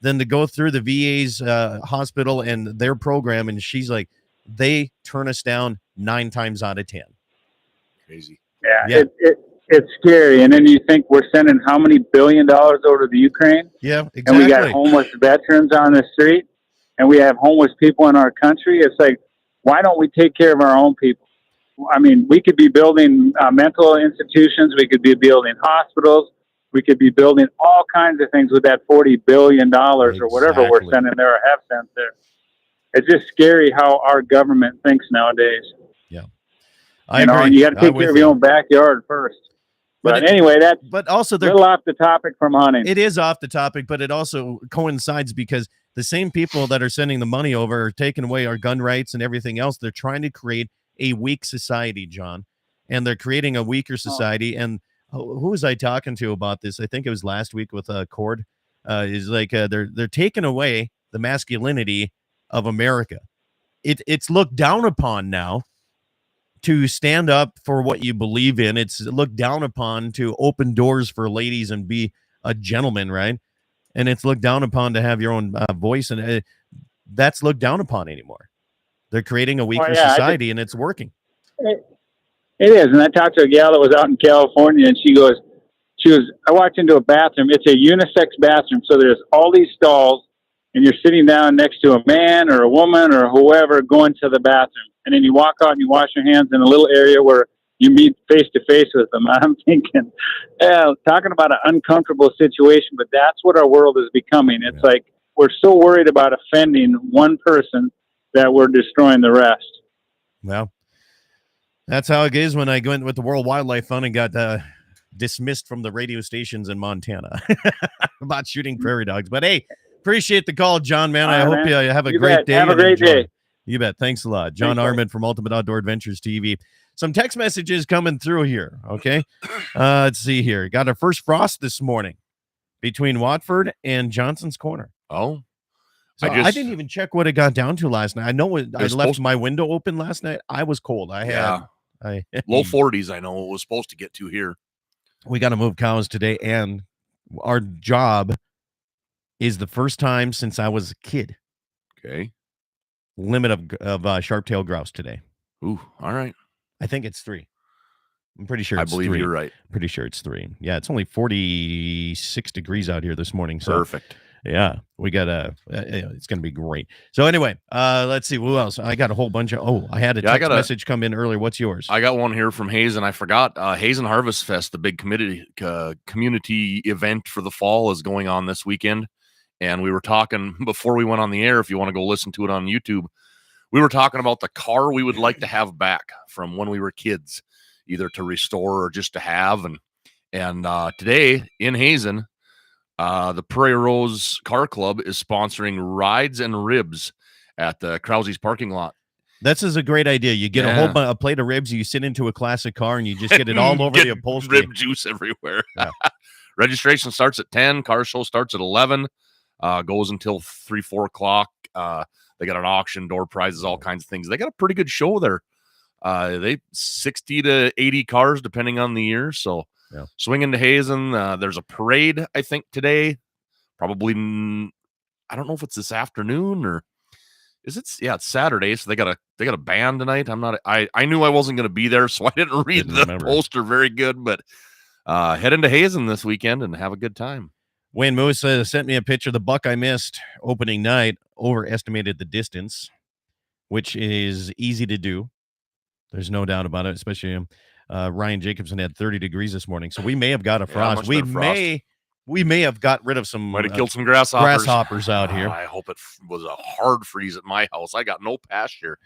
than to go through the VA's hospital and their program. And she's like, they turn us down 9 times out of 10. Crazy. Yeah. It's scary. And then you think we're sending how many $1 billion over to the Ukraine? Yeah, exactly. And we got homeless veterans on the street, and we have homeless people in our country. It's like, why don't we take care of our own people? I mean, we could be building mental institutions. We could be building hospitals. We could be building all kinds of things with that $40 billion or whatever we're sending there or have sent there. It's just scary how our government thinks nowadays. Yeah. I agree. And you got to take care of your own backyard first. But anyway, that's also a little off the topic from hunting. It is off the topic, but it also coincides because the same people that are sending the money over are taking away our gun rights and everything else. They're trying to create a weak society, John, and they're creating a weaker society. And who was I talking to about this? I think it was last week with Cord. Is like they're taking away the masculinity of America. It's looked down upon now to stand up for what you believe in. It's looked down upon to open doors for ladies and be a gentleman, right? And it's looked down upon to have your own voice, and that's looked down upon anymore. They're creating a weaker society, and it's working. It is, and I talked to a gal that was out in California, and she goes, I walked into a bathroom. It's a unisex bathroom, so there's all these stalls, and you're sitting down next to a man or a woman or whoever going to the bathroom. And then you walk out and you wash your hands in a little area where you meet face to face with them. I'm thinking, talking about an uncomfortable situation, but that's what our world is becoming. It's like we're so worried about offending one person that we're destroying the rest. Well, that's how it is when I went with the World Wildlife Fund and got dismissed from the radio stations in Montana about shooting prairie dogs. But hey, appreciate the call, John, man. I hope you have a great day. Have a great day. You bet. Thanks a lot. John Arment from Ultimate Outdoor Adventures TV. Some text messages coming through here. Okay. Let's see here. Got our first frost this morning between Watford and Johnson's Corner. Oh. So I didn't even check what it got down to last night. I know I left my window open last night. I was cold. I had low 40s. I know it was supposed to get to here. We got to move cows today, and our job is the first time since I was a kid. Okay. Limit of sharp-tailed grouse today. Ooh, all right. I think it's 3. I'm pretty sure it's 3. I believe you're right. Pretty sure it's 3. Yeah, it's only 46 degrees out here this morning. So perfect. Yeah, we got it's going to be great. So anyway, let's see. Who else? I got a whole bunch of, I had a text message come in earlier. What's yours? I got one here from Hazen. I forgot. Hazen Harvest Fest, the big community event for the fall, is going on this weekend. And we were talking before we went on the air, if you want to go listen to it on YouTube, we were talking about the car we would like to have back from when we were kids, either to restore or just to have. And today in Hazen, the Prairie Rose Car Club is sponsoring rides and ribs at the Krause's parking lot. This is a great idea. You get a plate of ribs, you sit into a classic car, and you just get it all over the upholstery. Rib juice everywhere. Yeah. Registration starts at 10. Car show starts at 11. Goes until 3-4 o'clock. They got an auction, door prizes, all kinds of things. They got a pretty good show there. They 60 to 80 cars depending on the year. So swing into Hazen. There's a parade, I think, today. Probably, I don't know if it's this afternoon or is it? Yeah, it's Saturday. So they got a band tonight. I knew I wasn't going to be there, so I didn't read the poster very good. But head into Hazen this weekend and have a good time. Wayne Moose sent me a picture. The buck I missed opening night overestimated the distance, which is easy to do. There's no doubt about it, especially Ryan Jacobson had 30 degrees this morning. So we may have got a frost. We may have got rid of some. Might have killed some grasshoppers out here. I hope it was a hard freeze at my house. I got no pasture.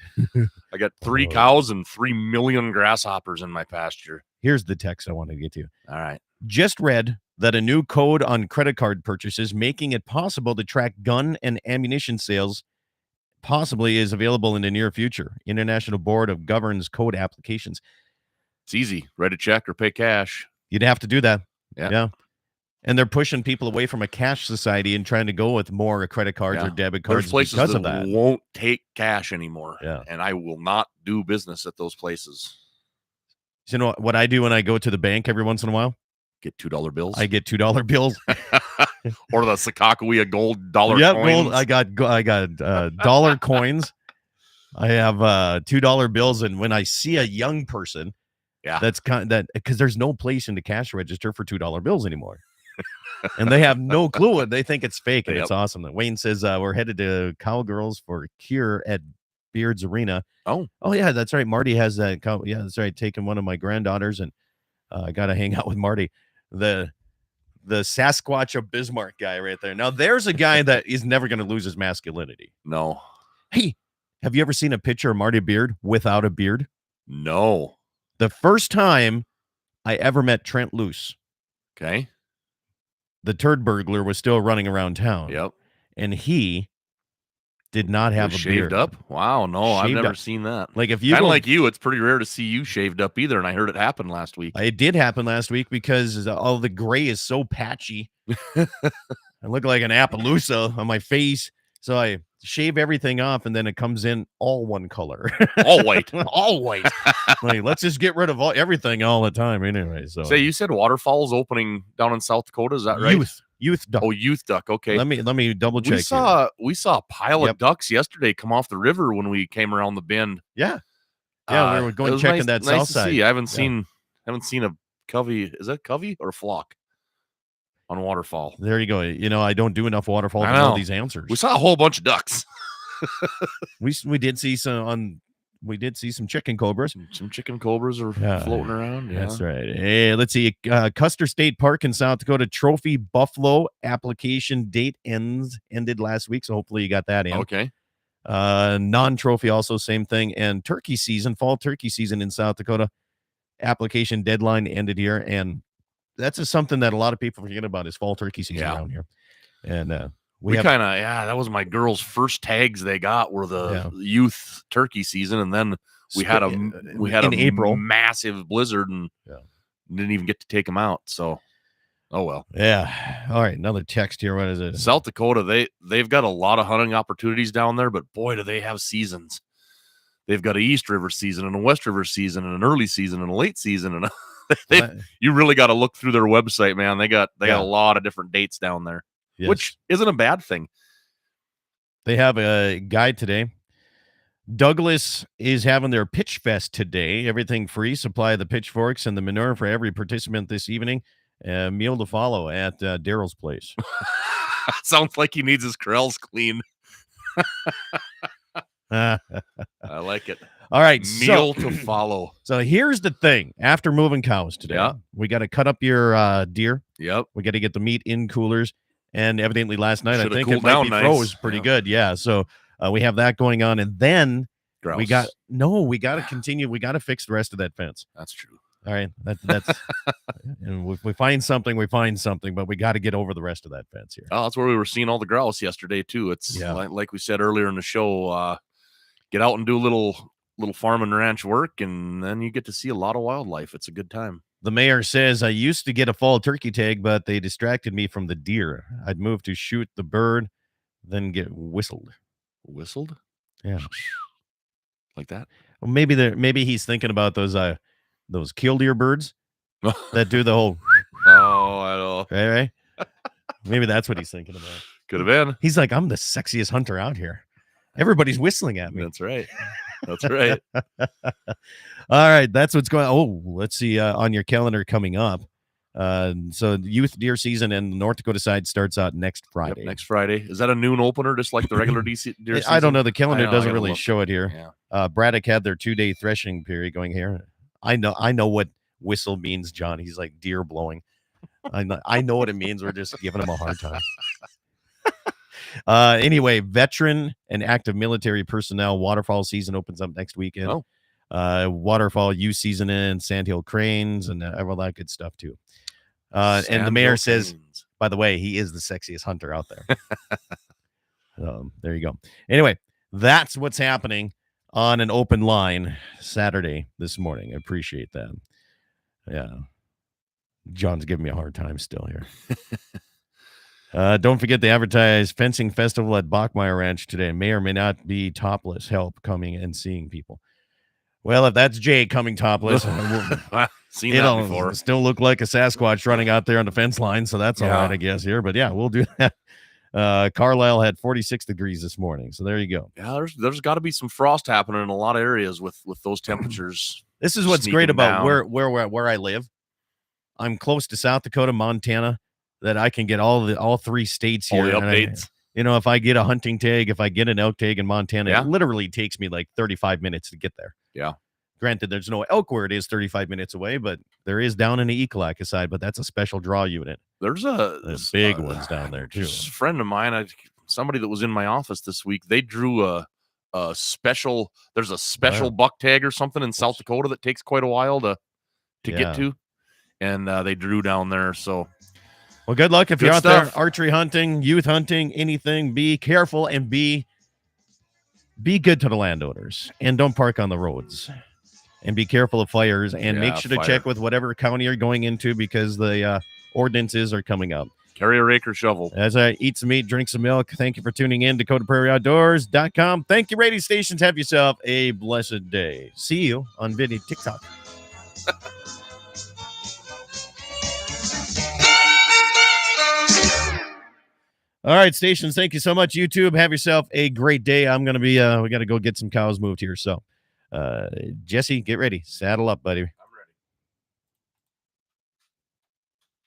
I got 3 cows and 3 million grasshoppers in my pasture. Here's the text I wanted to get to. All right. Just read that a new code on credit card purchases making it possible to track gun and ammunition sales possibly is available in the near future. International Board of Governs Code Applications. It's easy. Write a check or pay cash. You'd have to do that. Yeah. And they're pushing people away from a cash society and trying to go with more credit cards or debit cards There's places because that of that. won't take cash anymore. Yeah. And I will not do business at those places. So you know what I do when I go to the bank every once in a while? Get $2 bills. I get $2 bills. Or the Sakakawea gold dollar Yep, coins. gold. I got dollar coins. I have $2 bills, and when I see a young person, that's because there's no place in the cash register for $2 bills anymore. And they have no clue. They think it's fake, and it's awesome. Wayne says we're headed to Cowgirls for Cure at Beards Arena. Oh, yeah, that's right. Marty has that. Yeah, that's right. Taking one of my granddaughters, and I got to hang out with Marty, the Sasquatch of Bismarck guy right there. Now, there's a guy that is never going to lose his masculinity. No. Hey, have you ever seen a picture of Marty Beard without a beard? No. The first time I ever met Trent Luce. Okay. The turd burglar was still running around town. Yep. And he did not have a shaved beard. up? Wow, no, I've Shaved never up. seen that. Like if you kind of go- like you, it's pretty rare to see you shaved up either, and I heard it happen last week. It did happen last week because all the gray is so patchy. I look like an Appaloosa on my face. So I shave everything off, and then it comes in all one color. All white. All white. Like, let's just get rid of everything all the time anyway. So Say, you said Waterfall's opening down in South Dakota, is that right? Youth duck. Oh, youth duck. Okay. Let me double check. We saw a pile of ducks yesterday come off the river when we came around the bend. Yeah. Yeah, we were going checking that south side. See. I haven't seen a covey. Is that covey or flock on Waterfall? There you go. I don't do enough Waterfall to know these answers. We saw a whole bunch of ducks. we did see some chicken cobras. Some chicken cobras are floating around. Yeah. That's right. Hey, let's see. Custer State Park in South Dakota Trophy Buffalo application date ended last week, so hopefully you got that in. Okay. Non-trophy also same thing. And fall turkey season in South Dakota application deadline ended here, and that's just something that a lot of people forget about is fall turkey season around here. And we kind of that was my girls' first tags they got were the youth turkey season, and then we had in April massive blizzard and didn't even get to take them out. So, oh well. Yeah. All right. Another text here. What is it? South Dakota. They've got a lot of hunting opportunities down there, but boy, do they have seasons. They've got a East River season and a West River season and an early season and a late season, and you really got to look through their website, man. They got a lot of different dates down there. Yes. Which isn't a bad thing. They have a guide today. Douglas is having their pitch fest today. Everything free. Supply the pitchforks and the manure for every participant this evening. Meal to follow at Daryl's place. Sounds like he needs his corrals clean. I like it. All right. Meal to follow. So here's the thing. After moving cows today, we got to cut up your deer. Yep. We got to get the meat in coolers. And evidently last night, Should've I think cooled it might be down froze pretty good. Yeah. So we have that going on. And then Grouse. we got to continue. We got to fix the rest of that fence. That's true. All right. That's and if we find something, but we got to get over the rest of that fence here. Oh, that's where we were seeing all the grouse yesterday too. It's like we said earlier in the show, get out and do a little farm and ranch work, and then you get to see a lot of wildlife. It's a good time. The mayor says, I used to get a fall turkey tag, but they distracted me from the deer. I'd move to shoot the bird, then get whistled. Whistled? Yeah. Like that? Well, maybe he's thinking about those killdeer birds that do the whole. Oh, I know. Right? Maybe that's what he's thinking about. Could have been. He's like, I'm the sexiest hunter out here. Everybody's whistling at me. That's right. That's right. All right. That's what's going on. Oh, let's see on your calendar coming up. So youth deer season in the North Dakota side starts out next Friday. Yep, next Friday. Is that a noon opener, just like the regular deer season? I don't know. The calendar doesn't really show it here. Yeah. Braddock had their 2-day threshing period going here. I know what whistle means, John. He's like deer blowing. I know what it means. We're just giving him a hard time. Anyway, veteran and active military personnel waterfall season opens up next weekend. Waterfall youth season in Sandhill Cranes and all that good stuff too. And the mayor says, by the way, he is the sexiest hunter out there. There you go. Anyway, that's what's happening on an open line Saturday this morning. I appreciate that. Yeah. John's giving me a hard time still here. Don't forget the advertised fencing festival at Bachmeyer Ranch today. May or may not be topless help coming and seeing people. Well, if that's Jay coming topless, Seen that before. Still look like a Sasquatch running out there on the fence line, so that's all right, I guess, here. But yeah, we'll do that. Carlisle had 46 degrees this morning, so there you go. Yeah, there's got to be some frost happening in a lot of areas with those temperatures. This is what's great about where I live. I'm close to South Dakota, Montana, that I can get all three states here. All the updates. If I get a hunting tag, if I get an elk tag in Montana, it literally takes me like 35 minutes to get there. Yeah. Granted, there's no elk where it is 35 minutes away, but there is down in the Ekalaka side, but that's a special draw unit. There's big ones down there, too. A friend of mine, somebody that was in my office this week, they drew a special buck tag or something in South Dakota that takes quite a while to get to. And they drew down there. So, well, good luck if you're out there archery hunting, youth hunting, anything. Be careful and be good to the landowners, and don't park on the roads, and be careful of fires, and make sure to check with whatever county you're going into because the ordinances are coming up. Carry a rake or shovel. As I eat some meat, drink some milk, thank you for tuning in to DakotaPrairieOutdoors.com. Thank you, radio stations. Have yourself a blessed day. See you on video TikTok. All right, stations, thank you so much. YouTube, have yourself a great day. I'm going to be, we got to go get some cows moved here. So, Jesse, get ready. Saddle up, buddy.